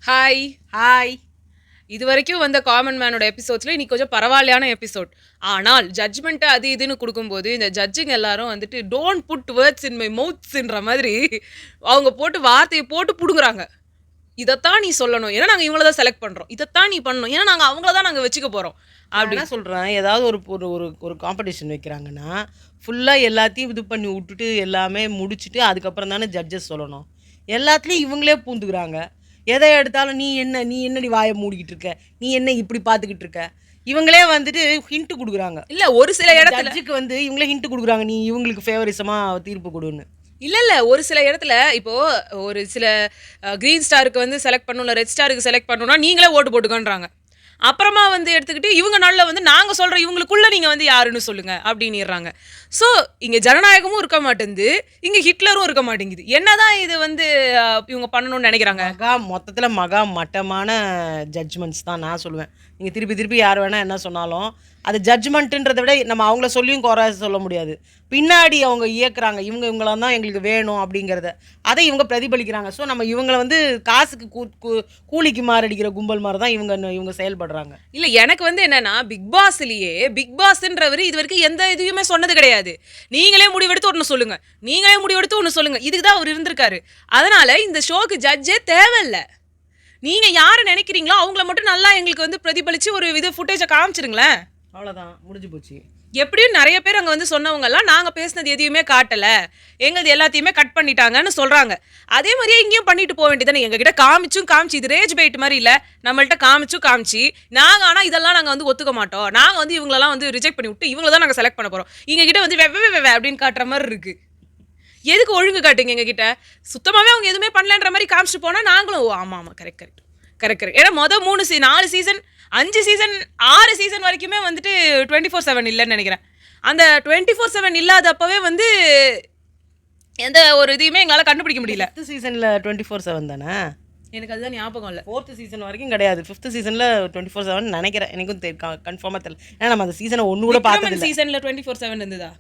Hi. Hi. இதுவரைக்கும் வந்த common மேனோட எபிசோட்ஸ்ல இன்னைக்கு கொஞ்சம் பரவாயில்லையான எபிசோட். ஆனால் ஜட்ஜ்மெண்ட் அது இதுன்னு கொடுக்கும்போது இந்த ஜட்ஜிங் எல்லாரும் வந்துட்டு don't put words in my மவுத்ஸ்ன்ற மாதிரி அவங்க போட்டு வார்த்தையை போட்டு புடுங்குறாங்க. இதைத்தான் நீ சொல்லணும், ஏன்னா நாங்கள் இவங்கள தான் செலக்ட் பண்ணுறோம். இதைத்தான் நீ பண்ணணும், ஏன்னா நாங்கள் அவங்கள தான் நாங்கள் வச்சுக்க போகிறோம் அப்படின்னு சொல்கிறேன். ஏதாவது ஒரு ஒரு ஒரு ஒரு காம்படிஷன் வைக்கிறாங்கன்னா ஃபுல்லாக எல்லாத்தையும் இது பண்ணி விட்டுட்டு எல்லாமே முடிச்சுட்டு அதுக்கப்புறம் தானே ஜட்ஜஸ் சொல்லணும். எல்லாத்துலேயும் இவங்களே பூந்துக்கிறாங்க. எதை எடுத்தாலும் நீ என்னடி வாயை மூடிக்கிட்டு இருக்க, நீ என்ன இப்படி பார்த்துக்கிட்டு இருக்க, இவங்களே வந்துட்டு ஹிண்ட் கொடுக்குறாங்க. இல்லை ஒரு சில இடத்துல ஜட்ஜுக்கு வந்து இவங்களே ஹிண்ட் கொடுக்குறாங்க, நீ இவங்களுக்கு ஃபேவரிசமாக தீர்ப்பு கொடுன்னு. இல்லை ஒரு சில இடத்துல இப்போது ஒரு சில க்ரீன் ஸ்டாருக்கு வந்து செலக்ட் பண்ணணும், இல்லை ரெட் ஸ்டாருக்கு செலக்ட் பண்ணணும்னா நீங்களே ஓட்டு போட்டுக்கன்றாங்க. அப்புறமா வந்து எடுத்துக்கிட்டு இவங்க நாளில் வந்து நாங்கள் சொல்கிற இவங்களுக்குள்ளே நீங்கள் வந்து யாருன்னு சொல்லுங்கள் அப்படின்னுறாங்க. ஸோ இங்கே ஜனநாயகமும் இருக்க மாட்டேங்குது, இங்கே ஹிட்லரும் இருக்க மாட்டேங்குது. என்னதான் இது வந்து இவங்க பண்ணணும்னு நினைக்கிறாங்க. மொத்தத்தில் மட்டமான ஜட்ஜ்மெண்ட்ஸ் தான் நான் சொல்லுவேன். நீங்கள் திருப்பி யார் வேணால் என்ன சொன்னாலும் அது ஜட்ஜ்மெண்ட்டுன்றதை விட நம்ம அவங்கள சொல்லியும் குறை சொல்ல முடியாது. பின்னாடி அவங்க இயக்குறாங்க, இவங்களாம் தான் எங்களுக்கு வேணும் அப்படிங்கிறத அதை இவங்க பிரதிபலிக்கிறாங்க. ஸோ நம்ம இவங்களை வந்து காசுக்கு கூலிக்கு மாரடிக்கிற கும்பல் மாதிரி தான் இவங்க செயல்படுறாங்க. இல்லை எனக்கு வந்து என்னன்னா பிக் பாஸ்ன்றவர் இது வரைக்கும் எந்த இதுவுமே சொன்னது கிடையாது. நீங்களே முடிவெடுத்து ஒன்று சொல்லுங்க, இதுக்கு தான் அவர் இருந்திருக்காரு. அதனால இந்த ஷோக்கு ஜட்ஜே தேவையில்லை. நீங்க யாரை நினைக்கிறீங்களோ அவங்கள மட்டும் நல்லா எங்களுக்கு வந்து பிரதிபலிச்சு ஒரு இது ஃபுட்டேஜை காமிச்சிருங்களேன், அவ்வளோதான், முடிஞ்சு போச்சு. எப்படியும் நிறைய பேர் அங்கே வந்து சொன்னவங்கலாம் நாங்கள் பேசினது எதையுமே காட்டலை, எங்களது எல்லாத்தையுமே கட் பண்ணிட்டாங்கன்னு சொல்கிறாங்க. அதே மாதிரியே இங்கேயும் பண்ணிட்டு போக வேண்டியதானே. எங்ககிட்ட காமிச்சு இது ரேஜ் பைட் மாதிரி இல்லை, நம்மள்ட்ட காமிச்சு நாங்கள் ஆனால் இதெல்லாம் நாங்கள் வந்து ஒத்துக்க மாட்டோம், நாங்கள் வந்து இவங்களெல்லாம் வந்து ரிஜெக்ட் பண்ணி விட்டு இவங்கள தான் நாங்கள் செலக்ட் பண்ண போகிறோம், எங்ககிட்ட வந்து வெவ்வே அப்படின்னு காட்டுற மாதிரி இருக்குது. எதுக்கு ஒழுங்கு காட்டுங்க எங்ககிட்ட? சுத்தமாகவே அவங்க எதுவுமே பண்ணலன்ற மாதிரி காமிச்சிட்டு போனால் நாங்களும் ஆமாம் கரெக்ட். ஏன்னா மொதல் 4 சீசன் 5 சீசன் 6 சீசன் வரைக்குமே வந்துட்டு 24/7 இல்லைன்னு நினைக்கிறேன். அந்த 24/7 இல்லாதப்பவே வந்து எந்த ஒரு இதையுமே எங்களால் கண்டுபிடிக்க முடியல. 5th சீசனில் 24/7 தானே? எனக்கு அதுதான் ஞாபகம் இல்லை. 4th சீசன் வரைக்கும் கிடையாது, 5th சீசனில் 24/7 நினைக்கிறேன். எனக்கும் கன்ஃபார்மாக தெரியல, ஏன்னா நம்ம அந்த சீசனை ஒன்று கூட பார்த்தது. சீசனில் 24/7 இருந்ததா?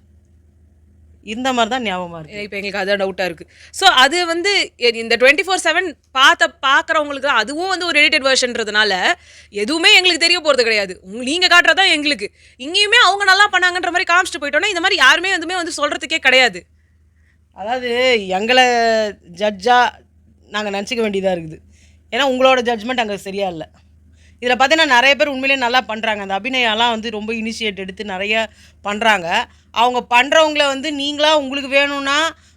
இந்த மாதிரி தான் ஞாபகமாக இருக்குது. இப்போ எங்களுக்கு அதான் டவுட்டாக இருக்குது. ஸோ அது வந்து இந்த 24/7 பார்க்குறவங்களுக்கு அதுவும் வந்து ஒரு எடிட்டட் வெர்ஷன்றதுனால எதுவுமே எங்களுக்கு தெரிய போகிறது கிடையாது. நீங்கள் காட்டுறதான் எங்களுக்கு. இங்கேயுமே அவங்க நல்லா பண்ணாங்கன்ற மாதிரி காமிச்சிட்டு போயிட்டோன்னா இந்த மாதிரி யாருமே எதுவுமே வந்து சொல்கிறதுக்கே கிடையாது. அதாவது எங்களை ஜட்ஜாக நாங்கள் நினச்சிக்க வேண்டியதாக இருக்குது. ஏன்னா உங்களோட ஜட்ஜ்மெண்ட் அங்கே சரியா இல்லை. இதில் பார்த்தீங்கன்னா நிறைய பேர் உண்மையிலே நல்லா பண்ணுறாங்க. அந்த அபிநயெல்லாம் வந்து ரொம்ப இனிஷியேட் எடுத்து நிறைய பண்ணுறாங்க. அவங்க பண்ணுறவங்கள வந்து நீங்களாக உங்களுக்கு வேணும்னா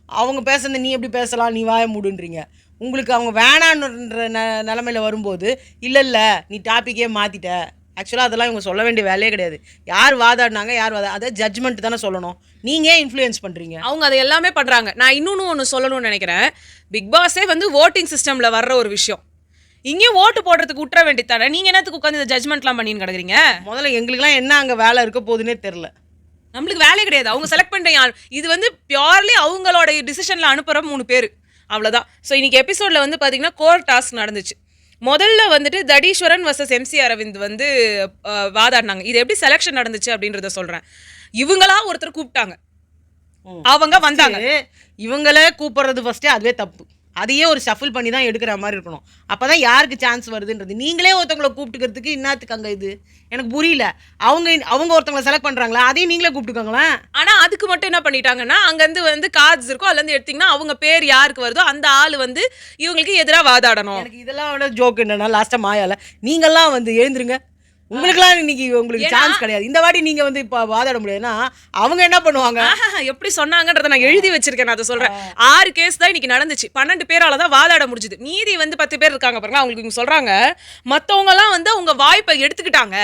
அவங்க பேசுறது நீ எப்படி பேசலாம், நீ வாய மூடுன்றீங்க. உங்களுக்கு அவங்க வேணான்ற நிலமையில் வரும்போது இல்லை நீ டாப்பிக்கே மாற்றிட்ட. ஆக்சுவலாக அதெல்லாம் இவங்க சொல்ல வேண்டிய வேலையே கிடையாது. யார் வாதாடினாங்க, அதை ஜட்ஜ்மெண்ட் தானே சொல்லணும். நீங்கள் இன்ஃப்ளூயன்ஸ் பண்ணுறீங்க, அவங்க அதை எல்லாமே பண்ணுறாங்க. நான் இன்னொன்று ஒன்று சொல்லணும்னு நினைக்கிறேன். பிக் பாஸே வந்து ஓட்டிங் சிஸ்டமில் வர்ற ஒரு விஷயம். இங்கேயும் ஓட்டு போடுறதுக்கு விட்டுற வேண்டியதானே. நீங்கள் என்னத்துக்கு உட்காந்து இந்த ஜட்ஜ்மெண்ட்லாம் பண்ணின்னு கிடக்குறீங்க? முதல்ல எங்களுக்குலாம் என்ன அங்கே வேலை இருக்க போகுதுன்னே தெரில. நம்மளுக்கு வேலையே கிடையாது. அவங்க செலக்ட் பண்ணுற இது வந்து பியூர்லி அவங்களோட டிசிஷனில் அனுப்புகிற 3 பேர், அவ்வளோதான். ஸோ இன்றைக்கி எபிசோடில் வந்து பார்த்திங்கன்னா கோர் டாஸ்க் நடந்துச்சு. முதல்ல வந்துட்டு தடீஸ்வரன் வர்சஸ் MC அரவிந்த் வந்து வாதாடினாங்க. இது எப்படி செலெக்ஷன் நடந்துச்சு அப்படின்றத சொல்கிறேன். இவங்களா ஒருத்தர் கூப்பிட்டாங்க, அவங்க வந்தாங்க. இவங்களே கூப்பிட்றது ஃபஸ்ட்டே அதுவே தப்பு. அதையே ஒரு ஷஃபில் பண்ணி தான் எடுக்கிற மாதிரி இருக்கணும். அப்போ தான் யாருக்கு சான்ஸ் வருதுன்றது. நீங்களே ஒருத்தவங்களை கூப்பிட்டுக்கிறதுக்கு இன்னத்துக்கு அங்கே இது எனக்கு புரியல. அவங்க ஒருத்தவங்களை செலக்ட் பண்ணுறாங்களா, அதையும் நீங்களே கூப்பிட்டுக்கோங்களேன். ஆனால் அதுக்கு மட்டும் என்ன பண்ணிட்டாங்கன்னா, அங்கேருந்து வந்து கார்ட்ஸ் இருக்கும், அதுலேருந்து எடுத்திங்கன்னா அவங்க பேர் யாருக்கு வருதோ அந்த ஆள் வந்து இவங்களுக்கு எதிராக வாதாடணும். எனக்கு இதெல்லாம் விட ஜோக் என்னன்னா, லாஸ்ட்டாக மாயால நீங்கள்லாம் வந்து எழுந்துருங்க, உங்களுக்குலாம் இன்னைக்கு உங்களுக்கு சான்ஸ் கிடையாது, இந்த வாட்டி நீங்கள் வந்து இப்போ வாதாட முடியாதுன்னா அவங்க என்ன பண்ணுவாங்க? எப்படி சொன்னாங்கன்றத நான் எழுதி வச்சிருக்கேன். நான் அதை சொல்கிறேன். 6 கேஸ் தான் இன்னைக்கு நடந்துச்சு. 12 பேரால தான் வாதாட முடிஞ்சுது. மீதி வந்து 10 பேர் இருக்காங்க பாருங்க. அவங்களுக்கு இவங்க சொல்கிறாங்க மற்றவங்கலாம் வந்து அவங்க வாய்ப்பை எடுத்துக்கிட்டாங்க,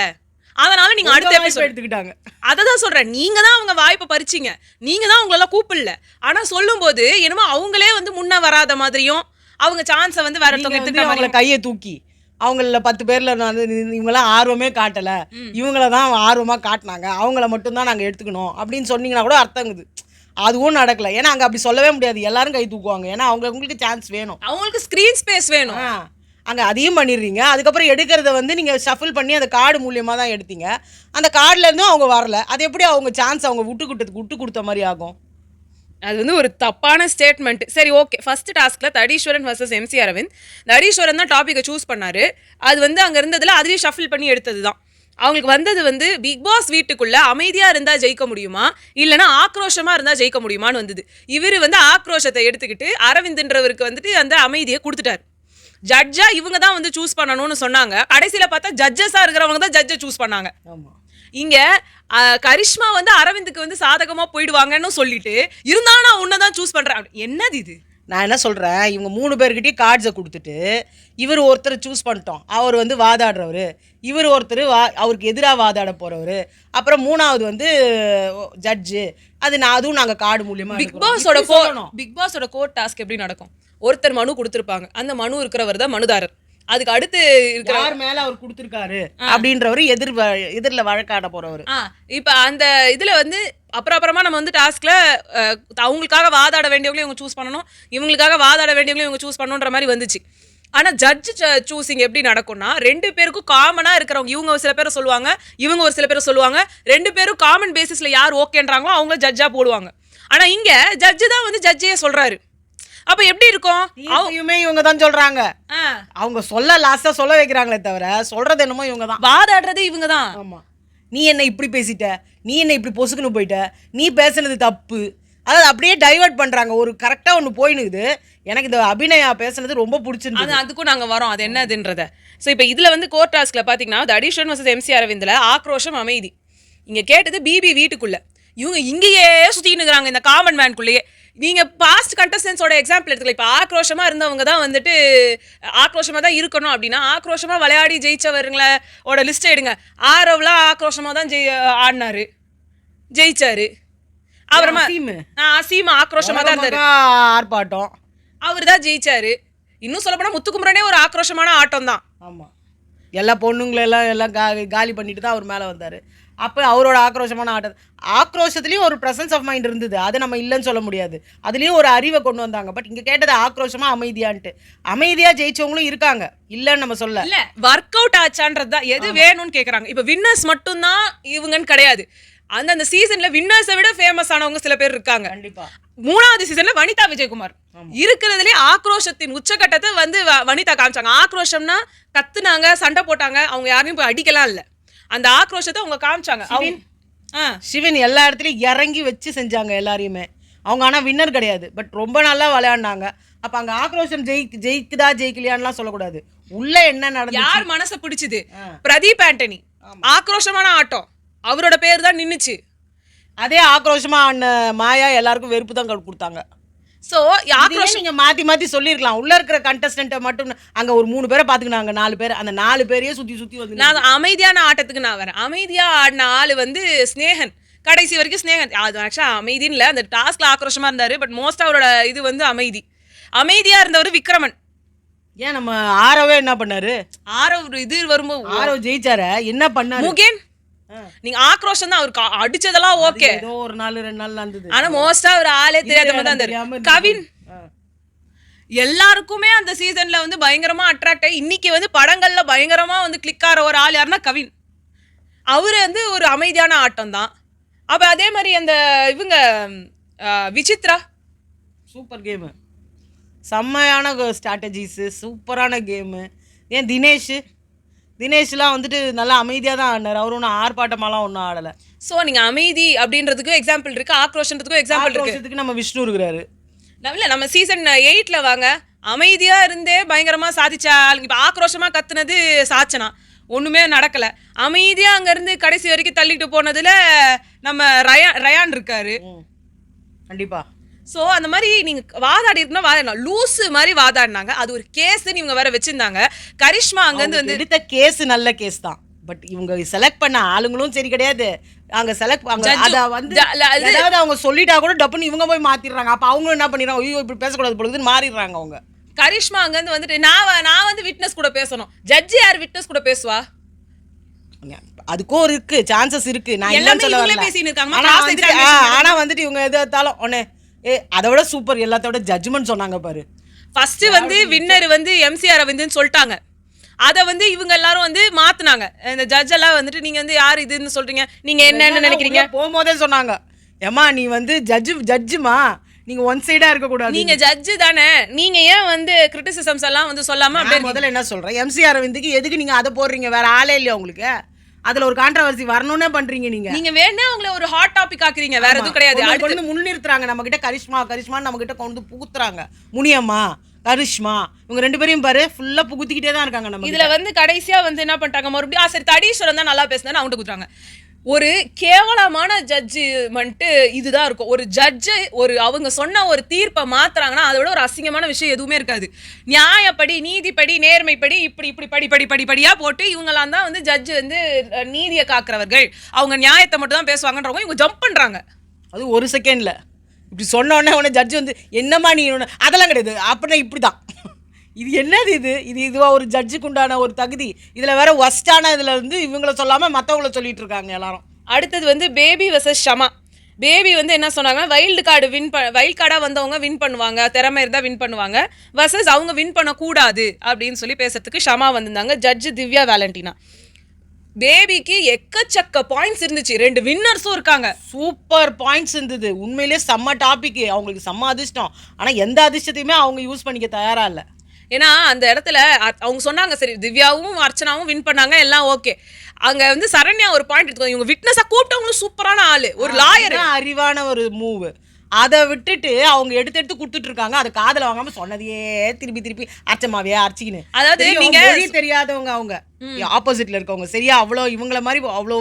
அதனால நீங்க அடுத்த எபிசோட் எடுத்துக்கிட்டாங்க. அதை தான் சொல்கிறேன். நீங்கள் தான் அவங்க வாய்ப்பை பறிச்சிங்க, நீங்கள் தான் அவங்களெல்லாம் கூப்பிடல. ஆனால் சொல்லும்போது என்னமோ அவங்களே வந்து முன்ன வராத மாதிரியும் அவங்க சான்ஸை வந்து வேற ஒருத்தவங்க எடுத்துக்கிட்ட அவங்கள கையை தூக்கி அவங்கள 10 பேரில் வந்து இவங்களாம் ஆர்வமே காட்டலை, இவங்கள தான் ஆர்வமாக காட்டினாங்க, அவங்கள மட்டும்தான் நாங்கள் எடுத்துக்கணும் அப்படின்னு சொன்னீங்கன்னா கூட அர்த்தங்குது. அதுவும் நடக்கலை. ஏன்னா அங்கே அப்படி சொல்லவே முடியாது. எல்லாரும் கை தூக்குவாங்க. ஏன்னா அவங்களுக்கு சான்ஸ் வேணும், அவங்களுக்கு ஸ்க்ரீன் ஸ்பேஸ் வேணும். அங்கே அதையும் பண்ணிடுறீங்க. அதுக்கப்புறம் எடுக்கிறத வந்து நீங்கள் ஷஃபில் பண்ணி அந்த கார்டு மூலியமாக தான் எடுத்தீங்க. அந்த கார்டில் இருந்தும் அவங்க வரல. அது எப்படி அவங்க சான்ஸ் அவங்க விட்டு கொடுத்த மாதிரி ஆகும்? அது வந்து ஒரு தப்பான ஸ்டேட்மெண்ட். சரி, ஓகே. ஃபர்ஸ்ட் டாஸ்க்ல தடீஸ்வரன் வர்சஸ் எம்சி அரவிந்த். தடீஸ்வரன் தான் டாபிக்கை சூஸ் பண்ணாரு. அது வந்து அங்க இருந்ததுல அதுலயும் ஷஃபில் பண்ணி எடுத்தது தான். அவங்களுக்கு வந்தது வந்து பிக் பாஸ் வீட்டுக்குள்ள அமைதியா இருந்தா ஜெயிக்க முடியுமா, இல்லைன்னா ஆக்ரோஷமா இருந்தா ஜெயிக்க முடியுமான்னு வந்தது. இவரு வந்து ஆக்ரோஷத்தை எடுத்துக்கிட்டு அரவிந்த்ன்றவருக்கு வந்துட்டு அந்த அமைதியை கொடுத்துட்டாரு. ஜட்ஜா இவங்க தான் வந்து சூஸ் பண்ணணும்னு சொன்னாங்க. கடைசியில பார்த்தா ஜட்ஜஸா இருக்கிறவங்க தான் ஜட்ஜை சூஸ் பண்ணாங்க. ஆமா. இங்க கரிஷ்மா வந்து அரவிந்துக்கு வந்து சாதகமா போயிடுவாங்கன்னு சொல்லிட்டு இருந்தாலும் நான் உன்னதான் சூஸ் பண்றேன். என்னது இது? நான் என்ன சொல்கிறேன், இவங்க 3 பேர்கிட்டயும் கார்ட்ஸை கொடுத்துட்டு இவர் ஒருத்தர் சூஸ் பண்ணிட்டோம். அவர் வந்து வாதாடுறவர், இவர் ஒருத்தர் அவருக்கு எதிராக வாதாட போகிறவர், அப்புறம் 3வது வந்து ஜட்ஜு. அதுவும் நாங்கள் கார்டு மூலியமாக பிக் பாஸோட கோர்ட் டாஸ்க் எப்படி நடக்கும்? ஒருத்தர் மனு கொடுத்துருப்பாங்க. அந்த மனு இருக்கிறவர் தான் மனுதாரர். அதுக்கு அடுத்து யார் மேல அவர் கொடுத்துருக்காரு அப்படின்றவர் எதிரில் வழக்காட போறவர். இப்ப அந்த இதுல வந்து அப்புறமா நம்ம வந்து டாஸ்க்ல அவங்களுக்காக வாதாட வேண்டியவங்களையும் இவங்க சூஸ் பண்ணணும், இவங்களுக்காக வாதாட வேண்டியவங்களையும் இவங்க சூஸ் பண்ணணுன்ற மாதிரி வந்துச்சு. ஆனா ஜட்ஜ் சூசிங் எப்படி நடக்கும்னா 2 பேருக்கும் காமனா இருக்கிறவங்க, இவங்க ஒரு சில பேரை சொல்லுவாங்க, இவங்க ஒரு சில பேரை சொல்லுவாங்க. 2 பேரும் காமன் பேசிஸ்ல யார் ஓகேன்றாங்களோ அவங்க ஜட்ஜா போடுவாங்க. ஆனா இங்க ஜட்ஜு தான் வந்து ஜட்ஜையே சொல்றாரு. அப்ப எப்படி இருக்கும்? இவங்க தான் சொல்றாங்க. அவங்க லாஸ்டா சொல்ல வைக்கிறாங்களே தவிர சொல்றது என்னமோ இவங்க தான், வாதாடுறது இவங்க தான். ஆமா, நீ என்ன இப்படி பேசிட்ட, நீ என்ன இப்படி பொசுக்குன்னு போயிட்ட, நீ பேசுனது தப்பு. அதாவது அப்படியே டைவர்ட் பண்றாங்க. ஒரு கரெக்டா ஒன்று போயினுக்குது. எனக்கு இந்த அபிநயா பேசுனது ரொம்ப பிடிச்சிருந்தது. அதுக்கும் நாங்க வரோம், அது என்னதுன்றத. ஸோ இப்போ இதுல வந்து கோர்ட் டாஸ்க்ல பாத்தீங்கன்னா தடீஸ்வரன் வர்சஸ் எம்சி அரவிந்த்ல ஆக்ரோஷம் அமைதி. இங்க கேட்டது பிபி வீட்டுக்குள்ள. இவங்க இங்கேயே சுத்தின்னு இருக்கிறாங்க இந்த காமன் மேன்குள்ளேயே. நீங்க பாஸ்ட் கண்டஸ்டன்ஸோட எக்ஸாம்பிள் எடுத்துக்கலாம். இப்போ ஆக்ரோஷமா இருந்தவங்க தான் வந்துட்டு ஆக்ரோஷமா தான் இருக்கணும் அப்படின்னா, ஆக்ரோஷமா விளையாடி ஜெயிச்சவருங்களோட லிஸ்ட் எடுங்க. ஆரவ்லாம் ஆக்ரோஷமா தான் ஆடினாரு, ஜெயிச்சாரு. அப்புறமா அசீம் ஆக்ரோஷமா தான் இருந்தாரு, ஆர்ப்பாட்டம், அவர் தான் ஜெயிச்சாரு. இன்னும் சொல்ல போனா முத்துக்குமரனே ஒரு ஆக்ரோஷமான ஆட்டம் தான். ஆமா, எல்லா பொண்ணுங்களெல்லாம் எல்லாம் காலி பண்ணிட்டு தான் அவர் மேலே வந்தார். அப்போ அவரோட ஆக்ரோஷமான ஆக்ரோஷத்துலேயும் ஒரு ப்ரெசன்ஸ் ஆஃப் மைண்ட் இருந்தது. அது நம்ம இல்லைன்னு சொல்ல முடியாது. அதுலேயும் ஒரு அறிவை கொண்டு வந்தாங்க. பட் இங்கே கேட்டது ஆக்ரோஷமாக அமைதியான்ட்டு. அமைதியாக ஜெயிச்சவங்களும் இருக்காங்க, இல்லைன்னு நம்ம சொல்ல. இல்லை, ஒர்க் அவுட் ஆச்சான்றது தான். எது வேணும்னு கேட்குறாங்க. இப்போ வின்னர்ஸ் மட்டும்தான் இவங்கன்னு கிடையாது. அந்த சீசன்ல வின்னர்ஸை விட ஃபேமஸ் ஆனவங்க சில பேர் இருக்காங்க. கண்டிப்பா 3வது சீசன்ல வனிதா விஜயகுமார் இருக்கிறதுலே ஆக்ரோஷத்தின் உச்சகட்டத்தை வந்து வனிதா காமிச்சாங்க. ஆக்ரோஷம்னா கத்துனாங்க, சண்டை போட்டாங்க, அவங்க யாரையும் போய் அடிக்கலாம் இல்லை, அந்த ஆக்ரோஷத்தை அவங்க காமிச்சாங்க. சிவன் எல்லா இடத்துலையும் இறங்கி வச்சு செஞ்சாங்க எல்லாரையுமே. அவங்க ஆனால் வின்னர் கிடையாது, பட் ரொம்ப நல்லா விளையாடினாங்க. அப்போ அங்கே ஆக்ரோஷம் ஜெயிக்குதா ஜெயிக்கலையான்லாம் சொல்லக்கூடாது. உள்ள என்ன நடந்தது, யார் மனசை பிடிச்சது? பிரதீப் ஆண்டனி ஆக்ரோஷமான ஆட்டம், அவரோட பேர் தான் நின்னுச்சு. அதே ஆக்ரோஷமா மாயா எல்லாருக்கும் வெறுப்பு தான் கொடுத்தாங்க. ஸோ ஆக்ரோஷம் நீங்க மாத்தி சொல்லிருக்கலாம். உள்ள இருக்கிற கண்டஸ்டன்ட்டை மட்டும் அங்க ஒரு 3 பேரை பாத்துக்கினாங்க, 4 பேர், அந்த 4 பேரையே சுத்தி வந்து. நான் அமைதியான ஆட்டத்துக்கு நான் வரேன். அமைதியா ஆடின ஆளு வந்து ஸ்னேகன், கடைசி வரைக்கும் ஸ்னேகன். அது ஆக்சுவலா அமைதின்னு இல்லை, அந்த டாஸ்க்ல ஆக்ரோஷமா இருந்தாரு. பட் மோஸ்ட் அவரோட இது வந்து அமைதியா இருந்தவர் விக்ரமன். ஏன் நம்ம ஆரவே என்ன பண்ணாரு? ஆரவ் இது வரும்போது ஆரவ் ஜெயிச்சார என்ன பண்ணாரு? முகேன் நீங்க ஆக்ரோஷம் தான், அவருக்கு அடிச்சதெல்லாம் ஓகே, ஏதோ ஒரு நாள் 2 நாள் நடந்தது. ஆனா மோஸ்டா ஒரு ஆளே தெரியாத மாதிரி தான் இருந்தாரு. கவின் எல்லாருக்குமே அந்த சீசன்ல வந்து பயங்கரமா அட்ராக்ட் ஆகி இன்னைக்கு வந்து படங்கள்ல பயங்கரமா வந்து கிளிக் ஆகிற ஒரு ஆள் யாருன்னா கவின். அவரு வந்து ஒரு அமைதியான ஆட்டம் தான். அப்ப அதே மாதிரி அந்த இவங்க விசித்ரா சூப்பர் கேமு, செம்மையான ஸ்ட்ராட்டஜிஸு, சூப்பரான கேமு. ஏன் தினேஷ்லாம் வந்துட்டு நல்லா அமைதியாக தான் ஆடினார். அவரு ஒன்றும் ஆர்ப்பாட்டமாலாம் ஒன்றும் ஆடலை. ஸோ நீங்கள் அமைதி அப்படின்றதுக்கும் எக்ஸாம்பிள் இருக்கு, ஆக்ரோஷன்றதுக்கும் எக்ஸாம்பிள் இருக்கு. நம்ம விஷ்ணு இருக்கிறாரு. இல்லை, நம்ம சீசன் 8ல் வாங்க, அமைதியாக இருந்தே பயங்கரமாக சாதிச்சா. இப்போ ஆக்ரோஷமாக கத்துனது சாச்சனா, ஒன்றுமே நடக்கலை. அமைதியாக அங்கேருந்து கடைசி வரைக்கும் தள்ளிட்டு போனதில் நம்ம ரயான் இருக்காரு. கண்டிப்பாக. ஸோ அந்த மாதிரி நீங்கள் வாதாடி இருக்குன்னா வாதாடலாம். லூஸு மாதிரி வாதாடினாங்க. அது ஒரு கேஸ்ன்னு இவங்க வேற வச்சிருந்தாங்க. கரிஷ்மா அங்கேருந்து வந்து எடுத்த கேஸ் நல்ல கேஸ் தான். பட் இவங்க செலக்ட் பண்ண ஆளுங்களும் சரி கிடையாது. அங்கே செலக்ட் அதை வந்து அதாவது அவங்க சொல்லிட்டா கூட டப்புன்னு இவங்க போய் மாற்றிடுறாங்க. அப்போ அவங்களும் என்ன பண்ணிடுறாங்க, ஐயோ இப்படி பேசக்கூடாது பொழுதுன்னு மாறிடுறாங்க அவங்க. கரிஷ்மா அங்கேருந்து வந்துட்டு நான் வந்து விட்னஸ் கூட பேசணும். ஜட்ஜி யார் விட்னஸ் கூட பேசுவா? அதுக்கும் இருக்கு, சான்சஸ் இருக்கு. நான் இல்லைன்னு சொல்ல வரல. ஆனா வந்துட்டு இவங்க எது எடுத்தாலும் ஒன்னே அதை விட சூப்பர், எல்லாத்தோட ஜட்ஜ்மெண்ட் சொன்னாங்க பாரு. ஃபர்ஸ்ட் வந்து வின்னர் வந்து எம்சி அரவிந்த்னு சொல்லிட்டாங்க. அதை வந்து இவங்க எல்லாரும் வந்து மாத்துனாங்க. இந்த ஜட்ஜ் எல்லாம் வந்துட்டு நீங்க வந்து யார் இதுன்னு சொல்றீங்க, நீங்க என்ன நினைக்கிறீங்க போகும்போதே சொன்னாங்க, ஏமா நீ வந்து ஜட்ஜுமா, நீங்க ஒன் சைடா இருக்க கூடாது. நீங்க ஜட்ஜ் தானே, நீங்க ஏன் வந்து கிரிட்டிசிசம்ஸ் எல்லாம் வந்து சொல்லாம அப்படியே முதல்ல என்ன சொல்றேன், MC அரவிந்துக்கு எதுக்கு நீங்க அதை போடுறீங்க? வேற ஆளே இல்லையா உங்களுக்கு? அதுல ஒரு கான்ட்ரவர்சி வரணும்னே பண்றீங்க நீங்க. நீங்க வேணா உங்களை ஒரு ஹாட் டாபிக் ஆக்குறீங்க, வேற எதுவும் கிடையாது. அடுத்து முன்னிறுத்துறாங்க நம்ம கிட்ட. கரிஷ்மா நம்ம கிட்ட கொண்டு புகுத்துறாங்க. முனியம்மா, கரிஷ்மா, இவங்க 2 பேரையும் பாரு ஃபுல்லா புகுத்திக்கிட்டே தான் இருக்காங்க நம்ம. இதுல வந்து கடைசியா வந்து என்ன பண்ணிட்டாங்க, மறுபடியும் சரி தடீஸ்வரன் தான் நல்லா பேசினா அவங்க குடுறாங்க. ஒரு கேவலமான ஜட்ஜ்மெண்ட் இதுதான் இருக்கும். ஒரு ஜட்ஜ் அவங்க சொன்ன ஒரு தீர்ப்பை மாத்துறாங்கன்னா அதை விட ஒரு அசிங்கமான விஷயம் எதுவுமே இருக்காது. நியாயப்படி, நீதிப்படி, நேர்மைப்படி இப்படி படிப்படியா போட்டு இவங்கெல்லாம் தான் வந்து ஜட்ஜ் வந்து நீதியை காக்குறவர்கள், அவங்க நியாயத்தை மட்டும் தான் பேசுவாங்கன்றவங்க இவங்க ஜம்ப் பண்றாங்க. அது ஒரு செகண்ட்ல இப்படி சொன்ன உடனே ஜட்ஜ் வந்து என்னமா நீ, அதெல்லாம் கிடையாது அப்படின்னா இப்படிதான். இது என்னது இதுவா ஒரு ஜட்ஜுக்கு உண்டான ஒரு தகுதி? இதுல வேற ஒஸ்டான இதுல வந்து இவங்கள சொல்லாம மத்தவங்கள சொல்லிட்டு இருக்காங்க எல்லாரும். அடுத்தது வந்து பேபி வெர்சஸ் ஷமா. பேபி வந்து என்ன சொன்னாங்கன்னா, வைல்டு கார்டா வந்தவங்க வின் பண்ணுவாங்க, திறமை இருந்தா வின் பண்ணுவாங்க, வெர்சஸ் அவங்க வின் பண்ணக்கூடாது அப்படின்னு சொல்லி பேசுறதுக்கு ஷமா வந்திருந்தாங்க. ஜட்ஜ் திவ்யா வேலண்டினா. பேபிக்கு எக்கச்சக்க பாயிண்ட்ஸ் இருந்துச்சு, 2 வின்னர்ஸும் இருக்காங்க. சூப்பர் பாயிண்ட்ஸ் இருந்தது. உண்மையிலேயே செம்ம டாபிக், அவங்களுக்கு செம்ம அதிர்ஷ்டம். ஆனா எந்த அதிர்ஷ்டத்தையுமே அவங்க யூஸ் பண்ணிக்க தயாரா இல்லை. ஏன்னா அந்த இடத்துல அவங்க சொன்னாங்க, சரி திவ்யாவும் அர்ச்சனாவும் வின் பண்ணாங்க, எல்லாம் ஓகே. அங்க வந்து சரண்யா ஒரு பாயிண்ட் எடுத்துக்கோ, இவங்க விட்னஸா கூப்பிட்டவங்களும் சூப்பரான ஆளு, ஒரு லாயர், அறிவான ஒரு மூவ். அதை விட்டுட்டு அவங்க எடுத்து கொடுத்துட்டு இருக்காங்க. அதை காதுல வாங்காம சொன்னதையே திருப்பி அர்ச்சமாவே அர்ச்சிக்கின்னு. அதாவது நீங்க தெரியாதவங்க, அவங்க ஆப்போசிட்ல இருக்கவங்க சரியா அவ்வளோ இவங்கள மாதிரி அவ்வளோ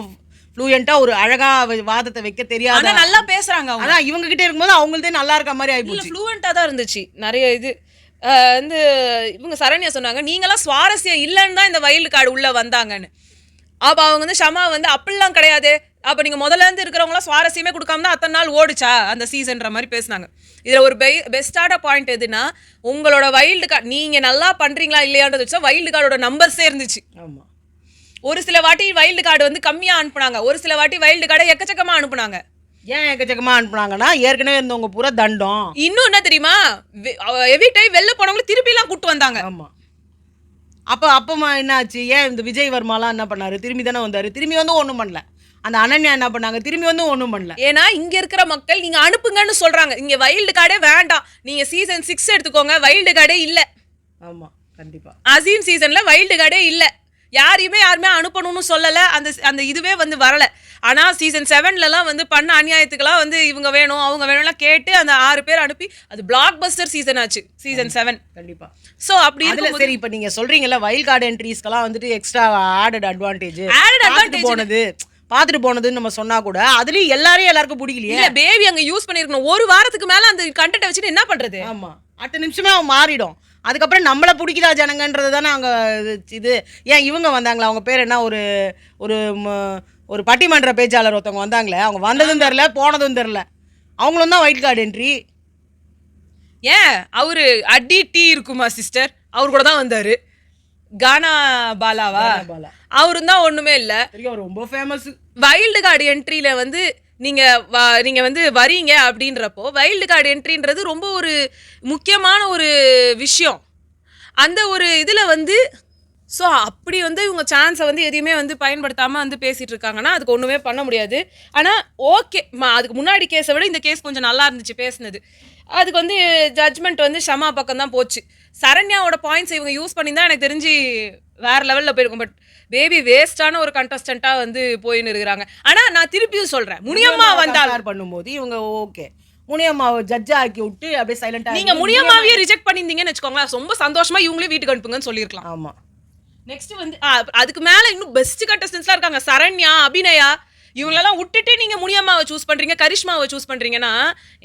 ஃப்ளூயண்டா ஒரு அழகா வாதத்தை வைக்க தெரியாது. நல்லா பேசுறாங்க. அதான் இவங்க கிட்ட இருக்கும்போது அவங்களதே நல்லா இருக்க மாதிரி ஆயிப்போச்சு. ஃப்ளூயண்டா தான் இருந்துச்சு நிறைய இது. வந்து இவங்க சரண்யா சொன்னாங்க, நீங்களாம் சுவாரஸ்யம் இல்லைன்னு தான் இந்த வைல்டு கார்டு உள்ள வந்தாங்கன்னு. அப்போ அவங்க வந்து ஷமா வந்து அப்படிலாம் கிடையாது, அப்போ நீங்கள் முதல்ல இருந்து இருக்கிறவங்களாம் சுவாரஸ்யமே கொடுக்காம தான் அத்தனை நாள் ஓடிச்சா அந்த சீசன்ற மாதிரி பேசினாங்க. இதில் ஒரு பெஸ்டான பாயிண்ட் எதுனா, உங்களோட வைல்டு கார்டு நீங்கள் நல்லா பண்ணுறீங்களா இல்லையான்றது வச்சா வைல்டு கார்டோட நம்பர்ஸே இருந்துச்சு. ஆமாம், ஒரு சில வாட்டி வைல்டு கார்டு வந்து கம்மியாக அனுப்புனாங்க, ஒரு சில வாட்டி வைல்டு கார்டை எக்கச்சக்கமாக அனுப்புனாங்க. ஏன் எக்கச்சக்கமா அனுப்புனாங்கன்னா, ஏற்கனவே இருந்தவங்க பூரா தண்டம். இன்னும் என்ன தெரியுமா, எவ்ரி டைம் வெளில போனவங்களும் திருப்பிலாம் கூட்டு வந்தாங்க. ஆமா, அப்பமா என்ன ஆச்சு? ஏன் இந்த விஜய் வர்மாலாம் என்ன பண்ணாரு? திரும்பி தானே வந்தாரு, திரும்பி வந்து ஒன்றும் பண்ணல. அந்த அனன்யா என்ன பண்ணாங்க? திரும்பி வந்து ஒன்றும் பண்ணல. ஏன்னா இங்க இருக்கிற மக்கள் நீங்க அனுப்புங்கன்னு சொல்றாங்க. இங்க வைல்டு கார்டே வேண்டாம், நீங்க சீசன் 6 எடுத்துக்கோங்க, வைல்டு கார்டே இல்ல. ஆமா, கண்டிப்பா அசீம் சீசன்ல வைல்டு கார்டே இல்ல, யாருமே அனுப்பணும்னு சொல்லல, அந்த இதுவே வந்து வரல. ஆனா சீசன் 7லலாம் வந்து பண்ண அநியாயத்துக்கெல்லாம் வந்து இவங்க வேணும் அவங்க வேணும்லாம் கேட்டு அந்த 6 பேர் அனுப்பி அது பிளாக் பஸ்டர் சீசன் ஆச்சு, சீசன் 7. கண்டிப்பா. சோ அப்படி இருக்கும்போது சரி, இப்போ நீங்க சொல்றீங்கல்ல வைல்ட் கார்டு என்ட்ரீஸ்க்கெல்லாம் வந்துட்டு எக்ஸ்ட்ரா ஆடட் அட்வான்டேஜ் பார்த்துட்டு போனதுன்னு நம்ம சொன்னா கூட அதுலயும் எல்லாருக்கும் பிடிக்கலையே. இல்ல பேபி அங்க யூஸ் பண்ணிருக்கணும், ஒரு வாரத்துக்கு மேல அந்த கண்டென்ட் வச்சுட்டு என்ன பண்றது? ஆமா, அடுத்த நிமிஷமே அவன் மாறிடும். அதுக்கப்புறம் நம்மள பிடிக்குதா ஜனங்கன்றது தானே அங்க இது. ஏன் இவங்க வந்தாங்களா, அவங்க பேர் என்ன, ஒரு ஒரு ஒரு பட்டிமன்ற பேச்சாளர் ஒருத்தவங்க வந்தாங்களே, அவங்க வந்ததும் தெரில போனதும் தெரில, அவங்களும் தான் வைல்ட் கார்டு என்ட்ரி. ஏன் அவரு அடி டீ இருக்குமா சிஸ்டர், அவர் கூட தான் வந்தாரு. கானா பாலாவா, அவரும் தான் ஒண்ணுமே இல்ல, ரொம்ப ஃபேமஸ். வைல்டு கார்டு என்ட்ரியில வந்து நீங்க வந்து வரீங்க அப்படின்றப்போ வைல்டு கார்டு என்ட்ரின்றது ரொம்ப ஒரு முக்கியமான ஒரு விஷயம். அந்த ஒரு இதுல வந்து ஸோ அப்படி வந்து இவங்க சான்ஸை வந்து எதையுமே வந்து பயன்படுத்தாமல் வந்து பேசிகிட்டு இருக்காங்கன்னா அதுக்கு ஒன்றுமே பண்ண முடியாது. ஆனால் ஓகே, அதுக்கு முன்னாடி கேஸை விட இந்த கேஸ் கொஞ்சம் நல்லா இருந்துச்சு பேசுனது. அதுக்கு வந்து ஜட்ஜ்மெண்ட் வந்து ஷமா பக்கம் தான் போச்சு. சரண்யாவோட பாயிண்ட்ஸ் இவங்க யூஸ் பண்ணி தான் எனக்கு தெரிஞ்சு வேற லெவலில் போயிருக்கும். பட் பேபி வேஸ்டான ஒரு கண்டஸ்டண்ட்டாக வந்து போயின்னு இருக்கிறாங்க. ஆனால் நான் திருப்பியும் சொல்கிறேன், முனியம்மா வந்தால் பண்ணும்போது இவங்க ஓகே, முனியம்மாவை ஜட்ஜா ஆக்கி விட்டு அப்படியே சைலண்டாக நீங்கள் முனியம்மாவையே ரிஜெக்ட் பண்ணியிருந்தீங்கன்னு வச்சுக்கோங்களேன், ரொம்ப சந்தோஷமா இவங்களே வீட்டுக்கு அனுப்புங்கன்னு சொல்லியிருக்கலாம். ஆமாம். நெக்ஸ்ட் வந்து அதுக்கு மேல இன்னும் பெஸ்ட் கண்டஸ்டன்ஸ்லாம் இருக்காங்க, சரண்யா, அபிநயா, இவங்களெல்லாம் விட்டுட்டு நீங்க முனியம்மாவை சூஸ் பண்றீங்க, கரிஷ்மாவை சூஸ் பண்றீங்கன்னா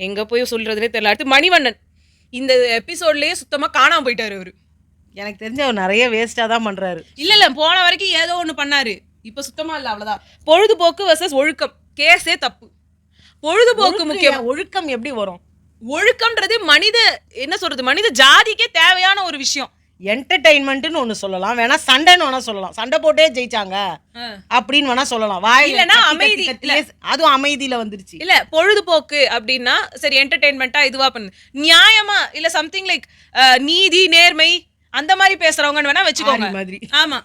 எங்க போய் சொல்றதுனே தெரியல. அடுத்து மணிவண்ணன் இந்த எபிசோட்லயே சுத்தமா காணாம போயிட்டாரு அவரு. எனக்கு தெரிஞ்ச அவர் நிறைய வேஸ்டா தான் பண்றாரு. இல்ல போன வரைக்கும் ஏதோ ஒண்ணு பண்ணாரு, இப்ப சுத்தமா இல்ல, அவ்வளவுதான். பொழுதுபோக்கு வர்சஸ் ஒழுக்கம், கேஸே தப்பு. பொழுதுபோக்கு முக்கியம், ஒழுக்கம் எப்படி வரும்? ஒழுக்கம்ன்றது என்ன சொல்றது, மனித ஜாதிக்கே தேவையான ஒரு விஷயம். என்டர்டைன்மெண்ட்னு ஒன்று சொல்லலாம், வேணா சண்டைன்னு வேணா சொல்லலாம், சண்டை போட்டே ஜெயிச்சாங்க அப்படின்னு வேணா சொல்லலாம். இல்லைன்னா அமைதி, அதுவும் அமைதியில வந்துருச்சு. இல்ல பொழுதுபோக்கு அப்படின்னா சரி என்டர்டைன்மெண்ட்டா இதுவா பண்ணு, நியாயமா இல்ல சம்திங் லைக் நீதி நேர்மை அந்த மாதிரி பேசுறவங்கன்னு வேணா வச்சுக்கோங்க மாதிரி. ஆமா,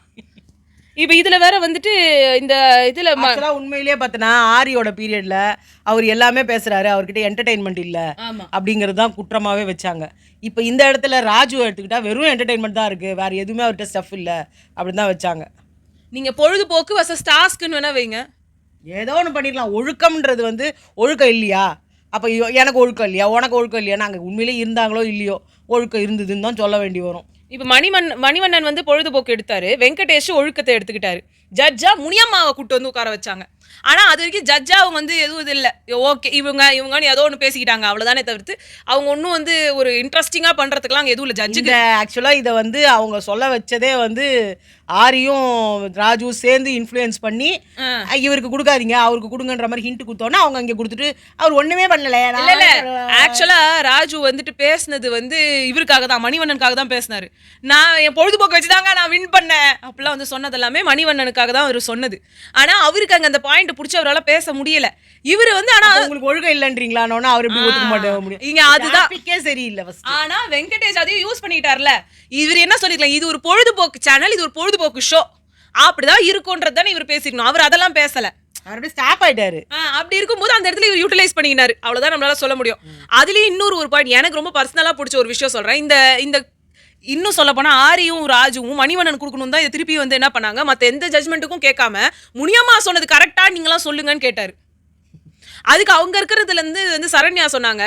இப்ப இதுல வேற வந்துட்டு இந்த இதுல ஆக்சுவலா உண்மையிலேயே பார்த்தனா ஆரியோட பீரியட்ல அவர் எல்லாமே பேசுறாரு, அவர்கிட்ட என்டர்டெயின்மெண்ட் இல்ல ஆமா அப்படிங்கிறது தான் குற்றமாவே வச்சாங்க. இப்போ இந்த இடத்துல ராஜு எடுத்துக்கிட்டா வெறும் என்டர்டெயின்மெண்ட் தான் இருக்கு, வேற எதுவுமே அவர்கிட்ட ஸ்டஃப் இல்ல அப்படின்னு தான் வச்சாங்க. நீங்க பொழுதுபோக்கு வர்சஸ் டாஸ்க்னு வேணா வைங்க. ஏதோ ஒன்று பண்ணிடலாம். ஒழுக்கம்ன்றது வந்து ஒழுக்கம் இல்லையா, அப்போ எனக்கு ஒழுக்கம் இல்லையா, உனக்கு ஒழுக்கம் இல்லையா, நாங்கள் உண்மையிலே இருந்தாங்களோ இல்லையோ ஒழுக்கம் இருந்ததுன்னு தான் சொல்ல வேண்டி வரும். இப்ப மணிவண்ணன் வந்து பொழுதுபோக்கு எடுத்தாரு, வெங்கடேஷ் ஒழுக்கத்தை எடுத்துக்கிட்டாரு. ஜட்ஜா முனியம்மாவை கூட்டு வந்து உட்கார வச்சாங்க. ஆனா அது வரைக்கும் ஜட்ஜா அவங்க வந்து எதுவும் இது இல்லை, ஓகே இவங்கன்னு ஏதோ ஒன்று பேசிக்கிட்டாங்க அவ்வளவுதானே தவிர்த்து அவங்க ஒன்றும் வந்து ஒரு இன்ட்ரெஸ்டிங்கா பண்றதுக்குலாம் அங்கே எதுவும் இல்லை. ஜட்ஜுக்கு ஆக்சுவலாக இதை வந்து அவங்க சொல்ல வச்சதே வந்து ஆரியும் ராஜு சேர்ந்து இன்ஃப்ளூயன்ஸ் பண்ணி இவருக்கு கொடுக்காதீங்க அவருக்கு கொடுங்கன்ற மாதிரி ஹிண்ட் கொடுத்தோன்னா அவங்க இங்கே கொடுத்துட்டு அவர் ஒண்ணுமே பண்ணல. இல்ல ஆக்சுவலா ராஜு வந்துட்டு பேசுனது வந்து இவருக்காக தான், மணிவண்ணனுக்காக தான் பேசினாரு. நான் என் பொழுதுபோக்கு வச்சுதாங்க நான் வின் பண்ணேன் அப்படிலாம் வந்து சொன்னது எல்லாமே மணிவண்ணனுக்காக தான் அவர் சொன்னது. ஆனா அவருக்கு அங்க அந்த பாயிண்ட் பிடிச்சி அவரால் பேச முடியல. இவரு வந்து ஆனா உங்களுக்கு ஒழுக்கம் இல்லைன்றீங்களான்னு அவர் எப்படி ஒத்துக்க மாட்டேன் முடியும். இங்க அதுதான் சரியில்லை. ஆனா வெங்கடேஷ் அதையும் யூஸ் பண்ணிட்டார்ல. இவர் என்ன சொல்லிக்கலாம், இது ஒரு பொழுதுபோக்கு சேனல், இது ஒரு பொழுதுபோக்கு ஷோ, அப்படிதான் இருக்கும்ன்றது தானே இவர் பேசிக்கணும். அவர் அதெல்லாம் பேசல, அப்படியே ஸ்டாப் ஆயிட்டாரு. அப்படி இருக்கும்போது அந்த இடத்துல இவர் யூட்டிலைஸ் பண்ணிக்கினாரு, அவ்வளவுதான் நம்மளால சொல்ல முடியும். அதுலயும் இன்னொரு ஒரு பாயிண்ட் எனக்கு ரொம்ப பர்சனலா பிடிச்ச ஒரு விஷயம் சொல்றேன். இந்த இன்னும் சொல்ல போனா ஆரியும் ராஜுவும் மணிவண்ணன் கொடுக்கணும் தான் இதை திருப்பி வந்து என்ன பண்ணாங்க, மத்த எந்த ஜட்மெண்ட்டுக்கும் கேட்காம முனியம்மா சொன்னது கரெக்டா நீங்களாம் சொல்லுங்கன்னு கேட்டாரு. அதுக்கு அவங்க இருக்கிறதுல இருந்து வந்து சரண்யா சொன்னாங்க,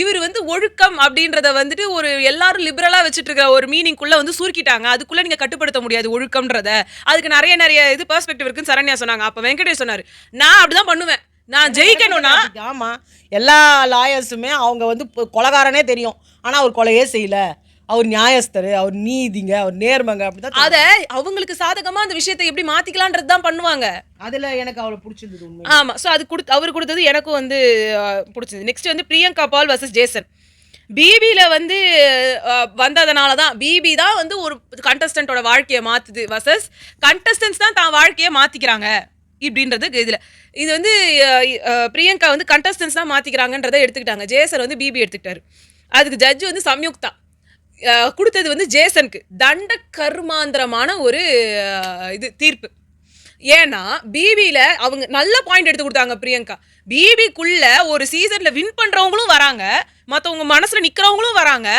இவர் வந்து ஒழுக்கம் அப்படின்றத வந்துட்டு ஒரு எல்லாரும் லிபரலா வச்சுட்டு இருக்க ஒரு மீனிங்குள்ள வந்து சுருக்கிட்டாங்க, அதுக்குள்ள நீங்க கட்டுப்படுத்த முடியாது ஒழுக்கம்ன்றத, அதுக்கு நிறைய இது பெர்ஸ்பெக்டிவ் இருக்குன்னு சரண்யா சொன்னாங்க. அப்ப வெங்கடேஷ் சொன்னாரு, நான் அப்படிதான் பண்ணுவேன், நான் ஜெயிக்கணும்னா. ஆமா, எல்லா லாயர்ஸுமே அவங்க வந்து கொலைகாரனே தெரியும், ஆனா அவர் கொலையே செய்யல, அவர் நியாயஸ்தரு, அவர் நீதிங்க, அவர் நேர்மங்க, அப்படிதான் அத அவங்களுக்கு சாதகமா அந்த விஷயத்தை எப்படி மாத்திக்கலான்றது தான் பண்ணுவாங்க. அதுல எனக்கு அவளை பிடிச்சிருந்தது உண்மை. ஆமா, சோ அது அவர் கொடுத்தது எனக்கும் வந்து பிடிச்சது. நெக்ஸ்ட் வந்து பிரியங்கா பால் வர்சஸ் ஜேசன். பிபில வந்து வந்ததுனால தான், பிபி தான் வந்து ஒரு கண்டஸ்டன்டோட வாழ்க்கையை மாத்துது வர்சஸ் கண்டஸ்டன்ஸ் தான் தான் வாழ்க்கையை மாத்திக்கிறாங்க இப்படின்றது இதுல. இது வந்து பிரியங்கா வந்து கண்டஸ்டன்ஸ் தான் மாத்திக்கிறாங்கன்றதை எடுத்துக்கிட்டாங்க, ஜேசன் வந்து பிபி எடுத்துக்கிட்டாரு. அதுக்கு ஜட்ஜ் வந்து சம்யுக்தா கொடுத்தது வந்து ஜேசனுக்கு தண்ட கர்மாந்திரமான ஒரு இது தீர்ப்பு. ஏன்னா பிபில அவங்க நல்ல பாயிண்ட் எடுத்து கொடுத்தாங்க. பிரியங்கா பிபிக்குள்ள ஒரு சீசன்ல வின் பண்றவங்களும் வராங்க, மற்றவங்க மனசுல நிக்கிறவங்களும் வராங்க,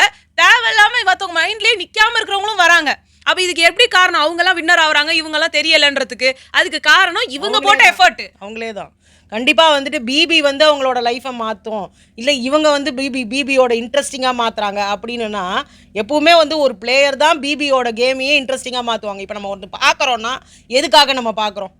தேவையில்லாம மற்றவங்க மைண்ட்லயே நிக்காம இருக்கிறவங்களும் வராங்க. அப்ப இதுக்கு எப்படி காரணம், அவங்க எல்லாம் வின்னர் ஆகுறாங்க இவங்க எல்லாம் தெரியலன்றதுக்கு? அதுக்கு காரணம் இவங்க போட்ட எஃபர்ட். அவங்களே தான் கண்டிப்பாக வந்துட்டு பிபி வந்து அவங்களோட லைஃப்பை மாற்றும், இல்லை இவங்க வந்து பிபியோட இன்ட்ரெஸ்டிங்காக மாற்றுறாங்க அப்படின்னா, எப்பவுமே வந்து ஒரு பிளேயர் தான் பிபியோட கேமையே இன்ட்ரெஸ்டிங்காக மாற்றுவாங்க. இப்போ நம்ம ஒன்று பார்க்குறோன்னா எதுக்காக நம்ம பார்க்குறோம்,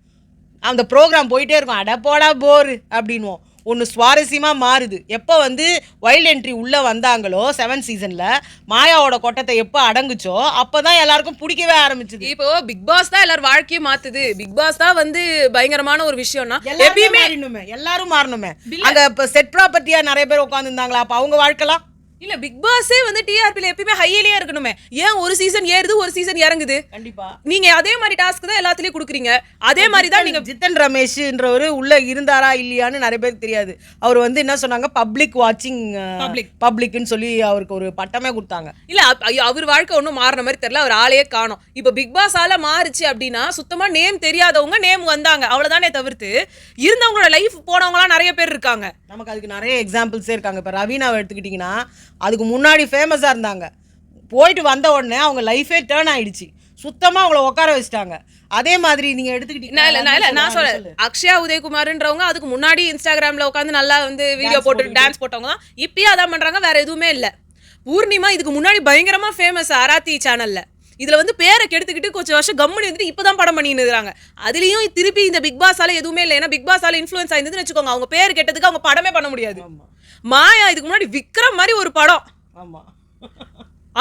அந்த ப்ரோக்ராம் போயிட்டே இருக்கும், அட போடா போரு அப்படின்வோம், ஒன்று சுவாரஸ்யமாக மாறுது. எப்போ வந்து வைல்ட் என்ட்ரி உள்ளே வந்தாங்களோ 7th சீசனில் மாயாவோட கொட்டத்தை எப்போ அடங்குச்சோ அப்போ தான் எல்லாருக்கும் பிடிக்கவே ஆரம்பிச்சுது. இப்போ பிக் பாஸ் தான் எல்லாரும் வாழ்க்கையை மாத்துது, பிக் பாஸ் தான் வந்து பயங்கரமான ஒரு விஷயம்னா எப்பயுமே எல்லாரும் மாறணுமே. அங்கே இப்போ செட் ப்ராப்பர்ட்டியாக நிறைய பேர் உட்காந்துருந்தாங்களா, அப்போ அவங்க வாழ்க்கைலாம் இல்ல பிக் பாஸே வந்து டிஆர்பில எப்பயுமே ஹையிலேயே இருக்கணுமே, ஏன் ஒரு சீசன் ஏறுது ஒரு சீசன் இறங்குது? கண்டிப்பா நீங்க அதே மாதிரி டாஸ்க் தான் எல்லாத்துலயும் கொடுக்குறீங்க, அதே மாதிரி தான் நீங்க. ஜித்தன் ரமேஷ்ன்றவர் உள்ள இருந்தாரா இல்லையான்னு நிறைய பேருக்கு தெரியாது. அவர் வந்து என்ன சொன்னாங்க, பப்ளிக் வாட்சிங் பப்ளிக்னு சொல்லி அவருக்கு ஒரு பட்டமே கொடுத்தாங்க. இல்ல அவர் வாழ்க்கை ஒன்றும் மாறின மாதிரி தெரியல, அவர் ஆளையே காணோம். இப்போ பிக் பாஸ் ஆல மாறுச்சு அப்படின்னா சுத்தமா நேம் தெரியாதவங்க நேம் வந்தாங்க அவ்வளவுதானே தவிர்த்து இருந்தவங்களோட லைஃப் போனவங்களாம் நிறைய பேர் இருக்காங்க. நமக்கு அதுக்கு நிறைய எக்ஸாம்பிள்ஸே இருக்காங்க. இப்போ ரவீனாவை எடுத்துக்கிட்டிங்கன்னா அதுக்கு முன்னாடி ஃபேமஸாக இருந்தாங்க, போயிட்டு வந்த உடனே அவங்க லைஃபே டேர்ன் ஆயிடுச்சு, சுத்தமாக அவங்கள உட்கார வச்சுட்டாங்க. அதே மாதிரி நீங்கள் எடுத்துக்கிட்டீங்கன்னா நான் சொல்றேன், அக்ஷயா உதயகுமார்ன்றவங்க அதுக்கு முன்னாடி இன்ஸ்டாகிராமில் உட்காந்து நல்லா வந்து வீடியோ போட்டு டான்ஸ் போட்டவங்க தான், இப்பயே அதான் பண்ணுறாங்க, வேற எதுவுமே இல்லை. பூர்ணிமா இதுக்கு முன்னாடி பயங்கரமா ஃபேமஸ் அராத்தி சேனல்ல, இதுல வந்து பேரை கெடுத்துக்கிட்டு கொஞ்சம் வருஷம் கம்முனி வந்துட்டு இப்பதான் படம் பண்ணிட்டு இருக்காங்க. அதுலயும் திருப்பி இந்த பிக் பாஸால எதுவுமே இல்லை, ஏன்னா பிக் பாஸால இன்ஃப்ளூயன்ஸ் ஆயிருந்ததுன்னு வச்சுக்கோங்க, அவங்க பேர் கெட்டதுக்கு அவங்க படமே பண்ண முடியாது. மாயா இதுக்கு முன்னாடி விக்ரம் மாதிரி ஒரு படம்,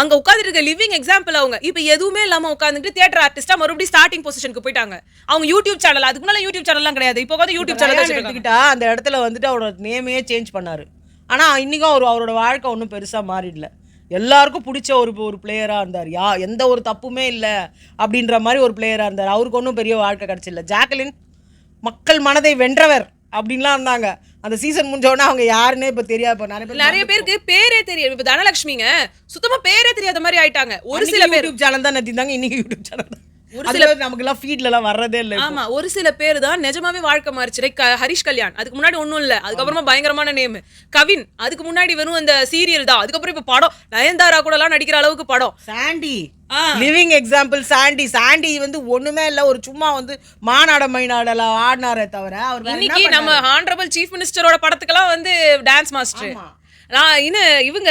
அங்க உட்காந்துட்டு இருக்க லிவிங் எக்ஸாம்பிள் அவங்க. இப்ப எதுவுமே இல்லாம உட்காந்துட்டு தியேட்டர் ஆர்டிஸ்டா மறுபடியும் ஸ்டார்டிங் பொசிஷனுக்கு போயிட்டாங்க. அவங்க யூடியூப் சேனல், அதுக்கு முன்னால யூடியூப் சேனல்லாம் கிடையாது, இப்போ வந்து யூடியூப் சேனல் எடுத்துக்கிட்டா அந்த இடத்துல வந்துட்டு அவரோட நேமையே சேஞ்ச் பண்ணாரு. ஆனா இன்னைக்கும் அவரோட வாழ்க்கை ஒன்றும் பெருசா மாறிடல, எல்லாருக்கும் பிடிச்ச ஒரு பிளேயராக இருந்தார், எந்த ஒரு தப்புமே இல்லை அப்படின்ற மாதிரி ஒரு பிளேயராக இருந்தார். அவருக்கு ஒன்றும் பெரிய வாழ்க்கை கிடச்சில்ல. ஜாக்லின் மக்கள் மனதை வென்றவர் அப்படின்லாம் இருந்தாங்க. அந்த சீசன் முடிஞ்சோடனே அவங்க யாருன்னே இப்போ தெரியாது. நிறைய பேருக்கு பேரே தெரியும். இப்போ தனலட்சுமிங்க சுத்தமாக பேரே தெரியாத மாதிரி ஆயிட்டாங்க. ஒரு சில பேர் யூடியூப் சேனல் தான் நடத்திருந்தாங்க, இன்னைக்கு யூடியூப் சேனல் தான். சில நமக்குலாம் ஃபீட்லலாம் வர்றதே இல்லை. ஆமா, ஒரு சில பேர் தான் நிஜமாவே வாழ்க்கை மாறிச்சு. லைக் ஹரிஷ் கல்யாண், அதுக்கு முன்னாடி ஒன்றும் இல்லை, அதுக்கப்புறமா பயங்கரமான நேம். கவின், அதுக்கு முன்னாடி வெறும் அந்த சீரியல் தான், அதுக்கப்புறம் இப்போ படம், நயன்தாரா கூடலாம் நடிக்கிற அளவுக்கு படம். Chandy living example. சாண்டி வந்து ஒண்ணுமே இல்ல, ஒரு சும்மா வந்து மாநாட மைநாடல ஆடினாரே தவிர அவர் இன்னைக்கு நம்ம ஹானரபிள் சீஃப் மினிஸ்டரோட படத்துக்கெல்லாம் வந்து டான்ஸ் மாஸ்டர். இவங்க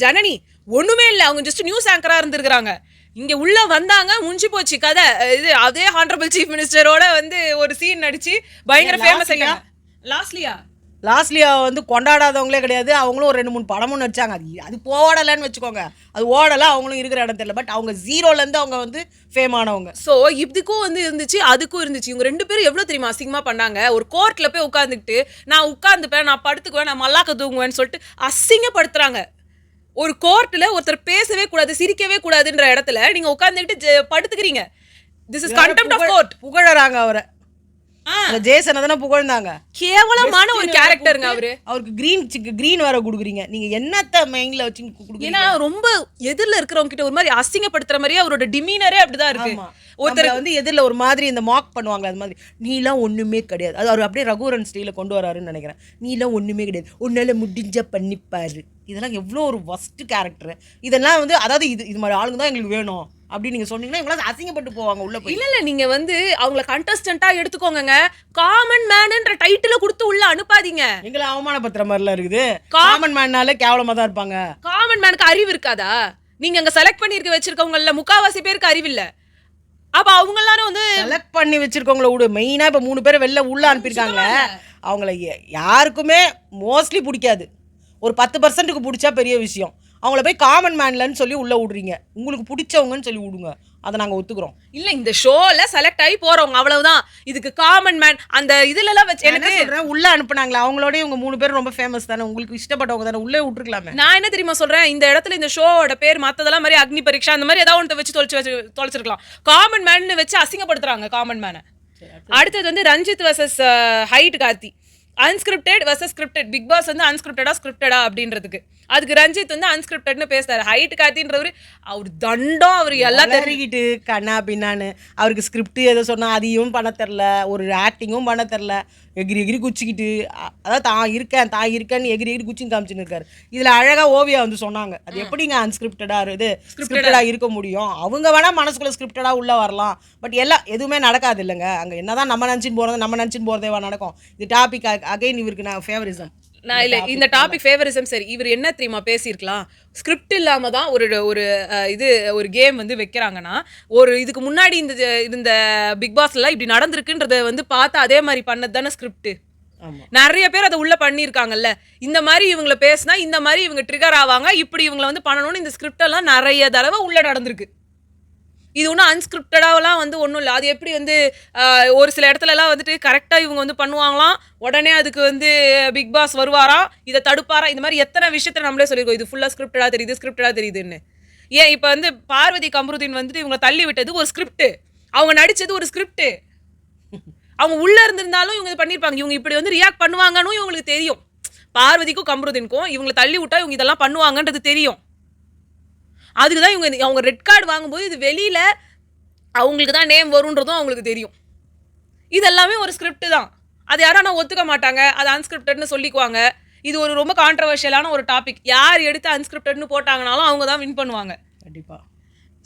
ஜனனி ஒண்ணுமே இல்ல, அவங்க ஜஸ்ட் நியூஸ் ஆங்கரா இருந்திருக்காங்க. இங்க உள்ள வந்தாங்க, முடிஞ்சு போச்சு கதை. இது அதே ஹானரபிள் சீஃப் மினிஸ்டரோட வந்து ஒரு சீன் நடிச்சு பயங்கர ஃபேமஸ் ஆயிட்டாங்க. லாஸ்ட்லியா வந்து கொண்டாடாதவங்களே கிடையாது. அவங்களும் ஒரு 2-3 படமும் நடிச்சாங்க. அது போடலன்னு வச்சுக்கோங்க, அது ஓடல, அவங்களும் இருக்கிற இடம் தெரியல. பட் அவங்க ஜீரோல இருந்து அவங்க வந்து ஃபேம் ஆனவங்க. ஸோ இதுக்கும் வந்து இருந்துச்சு, அதுக்கும் இருந்துச்சு. இவங்க 2 பேரும் எவ்வளவு தெரியுமா அசிங்கமா பண்ணாங்க. ஒரு கோர்ட்ல போய் உட்காந்துக்கிட்டு நான் உட்காந்துப்பேன், நான் படுத்துக்குவேன், நான் மல்லாக்க தூங்குவேன்னு சொல்லிட்டு அசிங்கப்படுத்துறாங்க. ஒரு கோர்ட்ல ஒருத்தர் பேசவே கூடாது, சிரிக்கவே கூடாதுன்ற இடத்துல நீங்க உட்காந்துக்கிட்டு படுத்துக்கிறீங்க. This is contempt of court. புகழறாங்க அவரை. ஜேசனை தானே புகழ்ந்தாங்க. கேவலமான ஒரு கேரக்டருங்க அவரு. அவருக்கு கிரீன் வேற குடுக்குறீங்க. நீங்க என்னத்த மைண்ட்ல வச்சு குடுக்குறீங்க? ஏன்னா ரொம்ப எதிரில இருக்கிறவங்க கிட்ட ஒரு மாதிரி அசிங்கப்படுத்துற மாதிரியே அவரோட டிமீனரே அப்படிதான் இருக்கு. ஒருத்தர் வந்து எதிரில் ஒரு மாதிரி இந்த மாக் பண்ணுவாங்க, அது மாதிரி நீலாம் ஒண்ணுமே கிடையாது. அது அவர் அப்படியே ரகுவரன் ஸ்டைல கொண்டு வராருன்னு நினைக்கிறேன். நீலாம் ஒண்ணுமே கிடையாது, உன்னால முடிஞ்ச பண்ணிப்பாரு. இதெல்லாம் எவ்வளோ ஒரு ஒஸ்ட் கேரக்டர். இதெல்லாம் வந்து அதாவது இது மாதிரி ஆளுங்க தான் எங்களுக்கு வேணும் அப்படின்னு நீங்க சொன்னீங்கன்னா இவங்களாம் அசிங்கப்பட்டு போவாங்க உள்ள போய். இல்ல நீங்க வந்து அவங்கள கண்டஸ்டன்ட்டா எடுத்துக்கோங்க. காமன் மேன்ன்ற டைட்டில கொடுத்து உள்ள அனுப்பாதீங்க. எங்களை அவமானப்படுத்துற மாதிரிலாம் இருக்குது. காமன் மேன்னாலே கேவலமா தான் இருப்பாங்க. காமன் மேனுக்கு அறிவு இருக்காதா? நீங்க அங்க செலக்ட் பண்ணிருக்க வச்சிருக்கவங்கல முக்காவாசி பேருக்கு அறிவு இல்ல. அப்ப அவங்க எல்லாரும் வந்து செலக்ட் பண்ணி வச்சிருக்கவங்கள விடு. மெயினா இப்ப 3 பேரை வெளில உள்ள அனுப்பியிருக்காங்களே, அவங்கள யாருக்குமே மோஸ்ட்லி பிடிக்காது. ஒரு 10%க்கு பிடிச்சா பெரிய விஷயம். அவங்கள போய் காமன் மேன்லன்னு சொல்லி உள்ள விடுறீங்க. உங்களுக்கு பிடிச்சவங்கன்னு சொல்லி விடுங்க, அதை நாங்கள் ஒத்துக்கிறோம். இல்ல இந்த ஷோல செலக்ட் ஆகி போறவங்க அவ்வளவுதான். இதுக்கு காமன் மேன் அந்த இதுல எல்லாம் வச்சு என்ன சொல்றேன், உள்ள அனுப்புனாங்களா அவங்களோட இவங்க 3 பேரும் ரொம்ப ஃபேமஸ் தானே, உங்களுக்கு இஷ்டப்பட்டவங்க தானே, உள்ளே விட்டுருக்கலாமே. நான் என்ன தெரியுமா சொல்றேன், இந்த இடத்துல இந்த ஷோவோட பேர் மத்ததெல்லாம் மாதிரி அக்னி பரீட்சா அந்த மாதிரி ஏதாவது ஒன்று வச்சு தொலைச்சிருக்கலாம். காமன் மேன் வச்சு அசிங்கப்படுத்துறாங்க காமன் மேனை. அடுத்தது வந்து ரஞ்சித் வர்சஸ் ஹைட் Karthi. Unscripted versus scripted. Bigg Boss வந்து அன்ஸ்கிரிப்டடா ஸ்கிரிப்டடா அப்படின்றதுக்கு அதுக்கு ரஞ்சித் வந்து அன்ஸ்கிரிப்டட்னு பேசுறாரு. ஹைட் கார்த்தின்றவரு அவர் தண்டம், அவர் எல்லாம் தெரிஞ்சுக்கிட்டு கண்ணா பின்னான்னு அவருக்கு ஸ்கிரிப்ட் எதை சொன்னா அதையும் பண்ண தெரில, ஒரு ஆக்டிங்கும் பண்ண தெரில, எகிரி குச்சிக்கிட்டு அதாவது தான் இருக்கேன்னு எகிரி குச்சின்னு காமிச்சுன்னு இருக்காரு. இதில் அழகாக ஓவியா வந்து சொன்னாங்க, அது எப்படிங்க அன்ஸ்கிரிப்டடாக ஸ்கிரிப்டடாக இருக்க முடியும்? அவங்க வேணால் மனசுக்குள்ளே ஸ்கிரிப்டடாக உள்ளே வரலாம், பட் எல்லாம் எதுவுமே நடக்காது இல்லைங்க. அங்கே என்னதான் நம்ம நினச்சின்னு போகிறதேவா நடக்கும். இது டாபிக் அகைன் இவருக்கு நான் ஃபேவரிசம். நான் இல்லை இந்த டாபிக் ஃபேவரிசம். சரி, இவர் என்ன தெரியுமா பேசியிருக்கலாம், ஸ்கிரிப்ட் இல்லாம தான் ஒரு கேம் வந்து வைக்கிறாங்கன்னா, ஒரு இதுக்கு முன்னாடி இந்த பிக் பாஸ்லாம் இப்படி நடந்திருக்குன்றத வந்து பார்த்து அதே மாதிரி பண்ணது தானே ஸ்கிரிப்ட். நிறைய பேர் அதை உள்ள பண்ணியிருக்காங்கல்ல. இந்த மாதிரி இவங்களை பேசினா இந்த மாதிரி இவங்க ட்ரிகர் ஆவாங்க, இப்படி இவங்களை வந்து பண்ணணும்னு இந்த ஸ்கிரிப்ட் எல்லாம் நிறைய தடவை உள்ள நடந்திருக்கு. இது ஒன்றும் அன்ஸ்கிரிப்டடாவெல்லாம் வந்து ஒன்றும் இல்லை. அது எப்படி வந்து ஒரு சில இடத்துலலாம் வந்துட்டு கரெக்டாக இவங்க வந்து பண்ணுவாங்களாம், உடனே அதுக்கு வந்து பிக் பாஸ் வருவாராம், இதை தடுப்பாரா, இந்த மாதிரி எத்தனை விஷயத்த நம்மளே சொல்லியிருக்கோம். இது ஃபுல்லாக ஸ்கிரிப்டடாக தெரியுதுன்னு. ஏன் இப்போ வந்து பார்வதி கம்ருதீன் வந்துட்டு இவங்க தள்ளி விட்டது ஒரு ஸ்கிரிப்ட், அவங்க நடித்தது ஒரு ஸ்கிரிப்ட். அவங்க உள்ளே இருந்திருந்தாலும் இவங்க பண்ணியிருப்பாங்க, இவங்க இப்படி வந்து ரியாக்ட் பண்ணுவாங்கன்னு இவங்களுக்கு தெரியும். பார்வதிக்கும் கம்ருதீனுக்கும் இவங்களை தள்ளி விட்டா இவங்க இதெல்லாம் பண்ணுவாங்கன்றது தெரியும். அதுக்கு தான் அவங்க ரெட் கார்டு வாங்கும்போது இது வெளியில் அவங்களுக்கு தான் நேம் வரும்ன்றதும் அவங்களுக்கு தெரியும். இது எல்லாமே ஒரு ஸ்கிரிப்ட் தான். அது யாரும் நான் ஒத்துக்க மாட்டாங்க, அது அன்ஸ்கிரிப்டட்னு சொல்லிக்குவாங்க. இது ஒரு ரொம்ப கான்ட்ரவர்ஷியலான ஒரு டாபிக். யார் எடுத்து அன்ஸ்கிரிப்டட்னு போட்டாங்கனாலும் அவங்க தான் வின் பண்ணுவாங்க கண்டிப்பாக.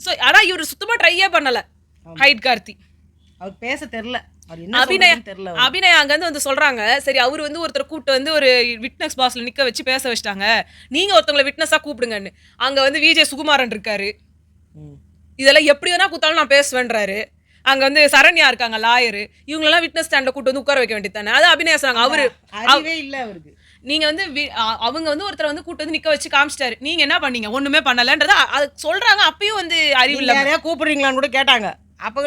ஸோ ஆனால் இவர் சுத்தமாக ட்ரையே பண்ணலை ஹைட் கார்த்தி. அவர் பேச தெரில. அபிநயா அங்கேருந்து வந்து சொல்றாங்க, சரி அவர் வந்து ஒருத்தர் கூப்பிட்டு வந்து ஒரு விட்னஸ் பாஸ்ல நிக்க வச்சு பேச வச்சிட்டாங்க, நீங்க ஒருத்தவங்களை விட்னஸா கூப்பிடுங்கன்னு. அங்க வந்து விஜய் சுகுமாரன் இருக்காரு, இதெல்லாம் எப்படி வேணா கூத்தாலும் நான் பேசுவேன்றாரு. அங்க வந்து சரண்யா இருக்காங்க லாயரு, இவங்களெல்லாம் விட்னஸ் ஸ்டாண்ட்ல கூட்டு வந்து உட்கார வைக்க வேண்டியது தானே. அது அபிநயா சொன்னாங்க. அவரு இல்ல அவருக்கு நீங்க வந்து அவங்க வந்து ஒருத்தர் வந்து கூட்டு வந்து நிக்க வச்சு காமிச்சிட்டாரு, நீங்க என்ன பண்ணீங்க, ஒண்ணுமே பண்ணலன்றத அது சொல்றாங்க. அப்பயும் வந்து அறிவு இல்ல, யாரையா கூப்பிடுறீங்களான்னு கூட கேட்டாங்க. அப்போ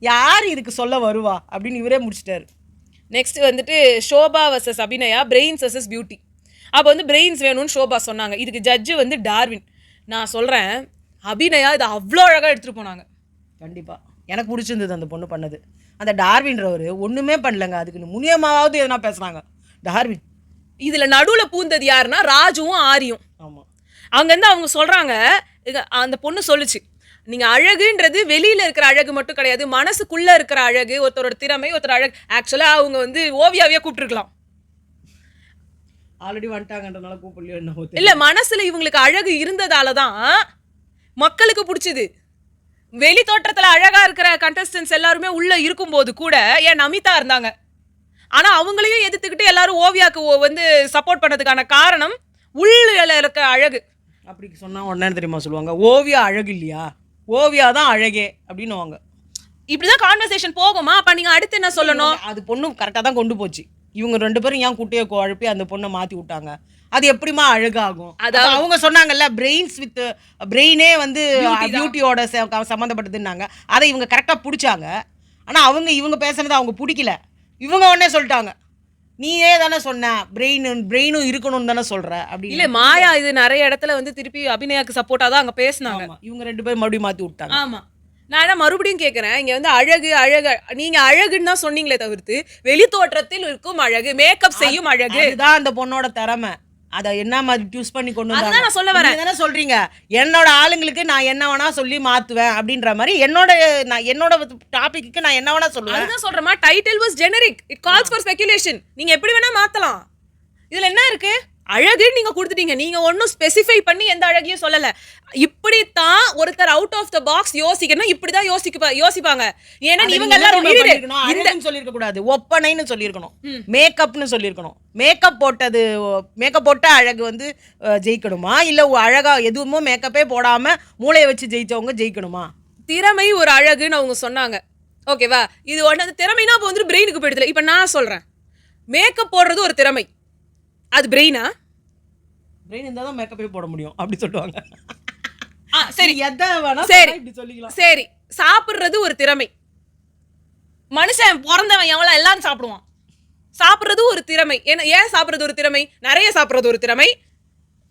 யார் இதுக்கு சொல்ல வருவா அப்படின்னு இவரே முடிச்சிட்டாரு. நெக்ஸ்ட் வந்துட்டு Shobha versus Abhinaya, brains versus beauty. அப்போ வந்து பிரெயின்ஸ் வேணும்னு ஷோபா சொன்னாங்க. இதுக்கு ஜட்ஜு வந்து டார்வின். நான் சொல்கிறேன், அபிநயா இதை அவ்வளோ அழகாக எடுத்துகிட்டு போனாங்க. கண்டிப்பாக எனக்கு பிடிச்சிருந்தது அந்த பொண்ணு பண்ணது. அந்த டார்வின்றவர் ஒன்றுமே பண்ணலங்க, அதுக்கு முனியமாவது எதனா பேசுகிறாங்க. டார்வின் இதில் நடுவில் பூந்தது யாருன்னா ராஜுவும் ஆரியும். ஆமாம். அங்கேருந்து அவங்க சொல்கிறாங்க, அந்த பொண்ணு சொல்லுச்சு, நீங்க அழகுன்றது வெளியில இருக்கிற அழகு மட்டும் கிடையாது, மனசுக்குள்ள இருக்கிற அழகு, ஒருத்தரோட திறமை, ஒருத்தர் அழகு. ஆக்சுவலா அவங்க வந்து ஓவியாவே கூப்பிட்டுருக்கலாம். ஆல்ரெடி வந்துட்டாங்கன்றனால கூப்பிடலையோ என்னவோ தெரியல. இல்ல மனசுல இவங்களுக்கு அழகு இருந்ததால தான் மக்களுக்கு பிடிச்சது. வெளி தோற்றத்துல அழகா இருக்கிற கண்டஸ்டன்ஸ் எல்லாருமே உள்ள இருக்கும்போது கூட ஏன் நமிதா இருந்தாங்க. ஆனா அவங்களையும் எதிர்த்துக்கிட்டு எல்லாரும் ஓவியாக்கு வந்து சப்போர்ட் பண்ணதுக்கான காரணம் உள்ள இருக்க அழகு. அப்படி சொன்னா உடனே தெரியுமா சொல்லுவாங்க, ஓவியா அழகு இல்லையா, ஓவியா தான் அழகே அப்படின்னுவாங்க. இப்படிதான் கான்வர்சேஷன் போகுமா? அப்ப நீங்க அடுத்து என்ன சொல்லணும்? அது பொண்ணு கரெக்டாக தான் கொண்டு போச்சு. இவங்க 2 பேரும் ஏன் குட்டையை குழப்பி அந்த பொண்ணை மாற்றி விட்டாங்க, அது எப்படிமா அழகாகும்? அதாவது அவங்க சொன்னாங்கல்ல, பிரெயின்ஸ் வித் பிரெயினே வந்து பியூட்டியோட சம்மந்தப்பட்டதுன்னாங்க. அதை இவங்க கரெக்டாக பிடிச்சாங்க. ஆனால் இவங்க பேசுனது அவங்க பிடிக்கல. இவங்க உடனே சொல்லிட்டாங்க, நீயே தானே சொன்ன பிரெயினும் இருக்கணும்னு தானே சொல்ற அப்படி. இல்ல மாயா இது நிறைய இடத்துல வந்து திருப்பி அபிநயாக்கு சப்போர்ட்டா தான் அங்க பேசினாங்க. இவங்க 2 பேரும் மறுபடியும் மாற்றி விட்டாங்க. ஆமா, நான் என்ன மறுபடியும் கேட்குறேன், இங்க வந்து அழகு நீங்க அழகுன்னு தான் சொன்னீங்களே தவிர்த்து வெளி தோற்றத்தில் இருக்கும் அழகு, மேக்கப் செய்யும் அழகு, இதுதான் அந்த பொண்ணோட திறமை. அதை என்ன மாதிரி சூஸ் பண்ணி கொண்டு வந்தாங்க. நான் சொல்ல வரேன். என்ன சொல்றீங்க, என்னோட ஆளுங்களுக்கு நான் என்ன வேணா சொல்லி மாத்துவேன் அப்படின்ற மாதிரி என்னோட டாபிக்கு நான் என்ன வேணா சொல்லுவேன். அதுதான் சொல்றேன், title was generic, it calls for speculation. நீங்க எப்படி வேணா மாத்தலாம். இதுல என்ன இருக்கு? அழகுன்னு நீங்க கொடுத்துட்டீங்க, நீங்க ஒன்னும் ஸ்பெசிஃபை பண்ணி எந்த அழகையும் சொல்லல. இப்படித்தான் ஒருத்தர் அவுட் ஆஃப் த பாக்ஸ் யோசிக்கணும், இப்படிதான் யோசிப்பாங்க. ஏன்னா இவங்க எல்லாரும் இந்த சொல்லிருக்க கூடாது, ஒப்பனைன்னு சொல்லிருக்கணும், மேக்கப்னு சொல்லிருக்கணும். மேக்கப் போட்ட அழகு வந்து ஜெயிக்கணுமா, இல்ல அழகா எதுவுமோ மேக்கப்பே போடாம மூளையை வச்சு ஜெயிச்சவங்க ஜெயிக்கணுமா? திறமை ஒரு அழகுன்னு அவங்க சொன்னாங்க. ஓகேவா? இது ஒன்று திறமைனா அப்போ வந்து பிரெயினுக்கு போயிடுதுல. இப்போ நான் சொல்றேன், மேக்கப் போடுறது ஒரு திறமை, அது பிரெயினா? பிரெயின் இருந்தால் தான் மேக்கப்பே போட முடியும் அப்படி சொல்லுவாங்க. சரி, எதை வேணா இப்படி சொல்லிக்கலாம். சரி, சாப்பிட்றது ஒரு திறமை. மனுஷன் பிறந்தவன் எவ்வளோ எல்லாரும் சாப்பிடுவான். சாப்பிட்றது ஒரு திறமை. ஏன் சாப்பிட்றது ஒரு திறமை? நிறைய சாப்பிட்றது ஒரு திறமை,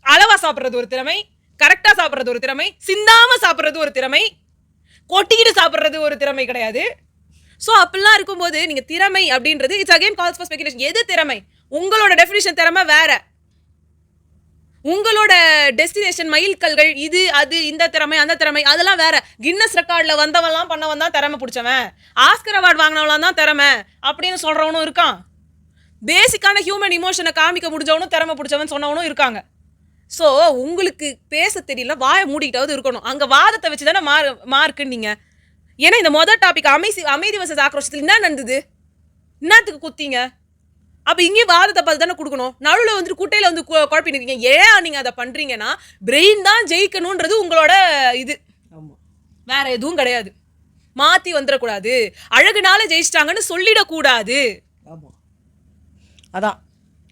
அளவா சாப்பிட்றது ஒரு திறமை, கரெக்டாக சாப்பிட்றது ஒரு திறமை, சிந்தாம சாப்பிட்றது ஒரு திறமை, கொட்டிக்கிட்டு சாப்பிட்றது ஒரு திறமை கிடையாது. ஸோ அப்படிலாம் இருக்கும்போது நீங்கள் திறமை அப்படின்றது it's again calls for speculation. எது திறமை? உங்களோட டெஃபினிஷன் திறமை வேற, உங்களோட டெஸ்டினேஷன் மைல்கல்கள் இது அது, இந்த திறமை அந்த திறமை அதெல்லாம் வேற. கின்னஸ் ரெக்கார்டில் வந்தவன்லாம் பண்ணவன் தான் திறமை பிடிச்சவன், ஆஸ்கர் அவார்டு வாங்கினவன் தான் திறமை அப்படின்னு சொல்றவனும் இருக்கான். பேசிக்கான ஹியூமன் இமோஷனை காமிக்க முடிஞ்சவனும் திறமை பிடிச்சவன் சொன்னவனும் இருக்காங்க. ஸோ உங்களுக்கு பேச தெரியல, வாயை மூடிக்கிட்டாவது இருக்கணும். அங்கே வாதத்தை வச்சு தானே மார்க்குன்னு நீங்கள். ஏன்னா இந்த மொதல் டாபிக் அமைதி வசதி ஆக்ரோஷத்தில் என்ன நடந்தது, என்னத்துக்கு குத்திங்க? அப்போ இங்கேயும் வாதத்தை பார்த்து தானே கொடுக்கணும். நடுவில் வந்து குட்டையில் வந்து குழப்பின்னு இருக்கீங்க. ஏன் நீங்கள் அதை பண்ணுறீங்கன்னா, பிரெயின் தான் ஜெயிக்கணுன்றது உங்களோட இது, வேற எதுவும் கிடையாது. மாற்றி வந்துடக்கூடாது, அழகுனால ஜெயிச்சிட்டாங்கன்னு சொல்லிடக்கூடாது. ஆமாம், அதான்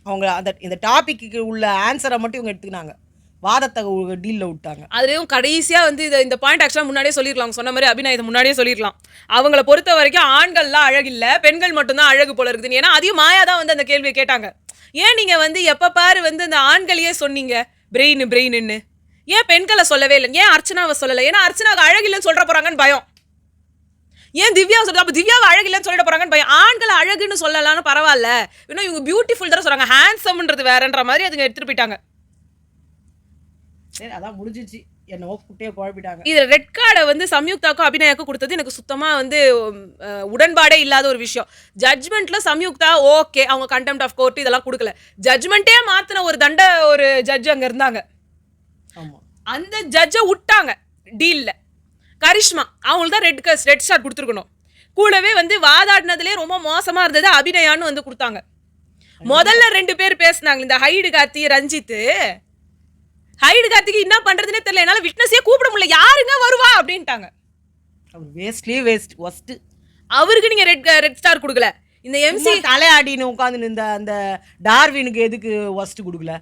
அவங்க இந்த டாபிக்கு உள்ள ஆன்சரை மட்டும் இவங்க எடுத்துக்கினாங்க, வாதத்தை டீலில் விட்டாங்க. அதுலேயும் கடைசியாக வந்து இந்த பாயிண்ட் ஆக்சுவலாக முன்னாடியே சொல்லியிருக்கலாம். சொன்ன மாதிரி அபிநயா இதை முன்னாடியே சொல்லியிருக்கலாம். அவங்கள பொறுத்த வரைக்கும் ஆண்கள்லாம் அழகில்லை, பெண்கள் மட்டும்தான் அழகு போல இருக்குதுன்னு. ஏன்னா அதையும் மாயா தான் வந்து அந்த கேள்வியை கேட்டாங்க. ஏன் நீங்கள் வந்து எப்போ பாரு வந்து இந்த ஆண்களையே சொன்னீங்க பிரெயின்னு, ஏன் பெண்களை சொல்லவே இல்லை? ஏன் அர்ச்சனாவை சொல்லலை? ஏன்னா அர்ச்சனாவுக்கு அழகில்லைன்னு சொல்ல போகிறாங்கன்னு பயம். ஏன் திவ்யாவை சொல்றது? அப்போ திவ்யாவை அழகில்லைன்னு சொல்லிட போகிறாங்கன்னு பயம். ஆண்களை அழகுன்னு சொல்லலான்னு பரவாயில்ல, இன்னும் இவங்க பியூட்டிஃபுல் தான் சொல்கிறாங்க, ஹேண்ட்ஸம்ன்றது வேறன்ற மாதிரி அதுங்க எடுத்துகிட்டு போயிட்டாங்க. சரி, அதான் முடிஞ்சிச்சு, என்னவோ குட்டையை குழப்பிட்டாங்க. இது ரெட் கார்டை வந்து சம்யுக்தாக்கும் அபிநயாக்கும் கொடுத்தது எனக்கு சுத்தமாக வந்து உடன்பாடே இல்லாத ஒரு விஷயம். ஜட்ஜ்மெண்ட்ல சம்யுக்தா ஓகே, அவங்க கண்டெம்ட் ஆஃப் கோர்ட் இதெல்லாம் கொடுக்கல. ஜட்ஜ்மெண்ட்டே மாத்தின ஒரு ஜட்ஜ் அங்கே இருந்தாங்க. அந்த ஜட்ஜை விட்டாங்க டீல்ல. கரிஷ்மா அவங்களுக்கு தான் ரெட் ஸ்டார் கொடுத்துருக்கணும். கூடவே வந்து வாதாடினதுலேயே ரொம்ப மோசமாக இருந்தது அபிநயான்னு வந்து கொடுத்தாங்க. முதல்ல 2 பேர் பேசினாங்க, இந்த ஹைடு கார்த்தி ரஞ்சித். ஹைடு கார்த்திக்கு என்ன பண்றதுன்னே தெரியல, என்னால விட்னஸே கூப்பிட முடியல, யாருங்க வருவா அப்படின்ட்டாங்க. வேஸ்ட். அவருக்கு நீங்க ரெட் ஸ்டார் கொடுக்கல. இந்த எம்சி தலையாடின்னு உட்காந்து அந்த டார்வினுக்கு எதுக்கு ஒஸ்ட் கொடுக்கல?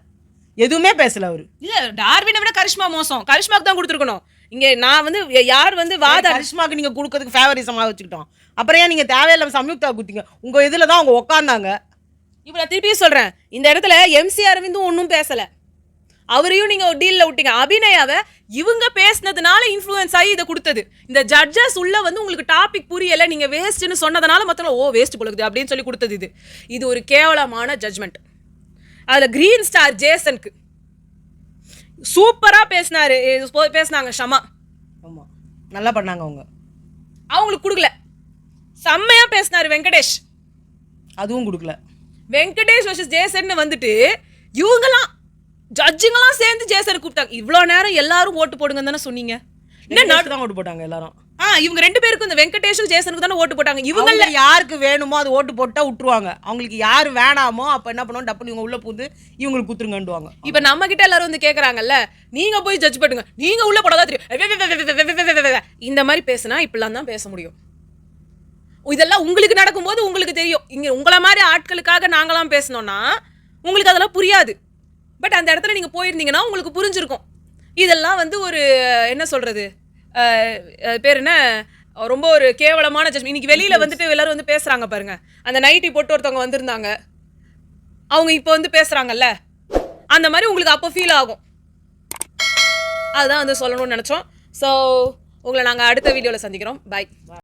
எதுவுமே பேசல அவரு. இல்ல, டார்வினை விட கரிஷ்மா மோசம், கரிஷ்மாக்கு தான் கொடுத்துருக்கணும். இங்க நான் வந்து யார் வந்து கரிஷ்மாக்கு நீங்க கொடுக்கறதுக்கு ஃபேவரிசமா வச்சுக்கிட்டோம். அப்புறம் ஏன் நீங்க தேவையில்லாம சம்யுக்தா குத்திங்க? உங்க இதுல தான் அவங்க உட்காந்தாங்க. இப்ப நான் திருப்பியும் சொல்றேன், இந்த இடத்துல எம்சி அரவிந்தும் ஒன்றும் பேசல, அவரையும் நீங்க டீல்ல விட்டீங்க. அபிநயாவை இவங்க பேசினதுனால இன்ஃப்ளூயன்ஸ் ஆகி இதை கொடுத்தது. இந்த ஜட்ஜஸ் உள்ள வந்து உங்களுக்கு டாபிக் புரியல, நீங்க வேஸ்ட்னு சொன்னதுனால மொத்தம் வேஸ்ட் போலுக்குது அப்படின்னு சொல்லி கொடுத்தது. இது ஒரு கேவலமான ஜட்ஜ்மெண்ட். அதுல கிரீன் ஸ்டார் ஜேசனுக்கு சூப்பரா பேசினாங்க ஷமா. நல்லா பண்ணாங்க அவங்க. அவங்களுக்கு கொடுக்கல. செம்மையா பேசினாரு வெங்கடேஷ். அதுவும் கொடுக்கல. வெங்கடேஷ் வர்சஸ் ஜேசன் வந்துட்டு இவங்கலாம் ஜட்ஜுங்கெல்லாம் சேர்ந்து ஜேசனை கூப்பிட்டாங்க. இவ்வளோ நேரம் எல்லாரும் ஓட்டு போடுங்கன்னு தானே சொன்னீங்க. என்ன தான் ஓட்டு போட்டாங்க எல்லாரும். இவங்க 2 பேருக்கும் இந்த வெங்கடேஷும் ஜேசனுக்கு தானே ஓட்டு போட்டாங்க. இவங்கள யாருக்கு வேணுமோ அது ஓட்டு போட்டா விட்டுருவாங்க. அவங்களுக்கு யாரு வேணாமோ அப்ப என்ன பண்ணுவோம், டப்புன்னு இவங்க உள்ள பூந்து இவங்களுக்கு குத்துருங்கண்டுவாங்க. இப்ப நம்ம கிட்ட எல்லாரும் வந்து கேக்குறாங்கல்ல, நீங்க போய் ஜட்ஜ் பண்ணுங்க, நீங்க உள்ள போடாதா தெரியும், இந்த மாதிரி பேசினா இப்படிலாம் தான் பேச முடியும். இதெல்லாம் உங்களுக்கு நடக்கும்போது உங்களுக்கு தெரியும். இங்க உங்களை மாதிரி ஆட்களுக்காக நாங்களாம் பேசணும்னா உங்களுக்கு அதெல்லாம் புரியாது. பட் அந்த இடத்துல நீங்க போயிருந்தீங்கன்னா உங்களுக்கு புரிஞ்சிருக்கும். இதெல்லாம் வந்து ஒரு என்ன சொல்றது, பேர் என்ன, ரொம்ப ஒரு கேவலமான ஜட்ஜ். இன்னைக்கு வெளியில வந்துட்டு எல்லாரும் வந்து பேசுறாங்க பாருங்க. அந்த நைட்டி போட்டு ஒருத்தவங்க வந்திருந்தாங்க, அவங்க இப்போ வந்து பேசுறாங்கல்ல, அந்த மாதிரி உங்களுக்கு அப்போ ஃபீல் ஆகும். அதுதான் வந்து சொல்லணும்னு நினைச்சோம். ஸோ உங்களை நாங்கள் அடுத்த வீடியோவில் சந்திக்கிறோம். பாய்.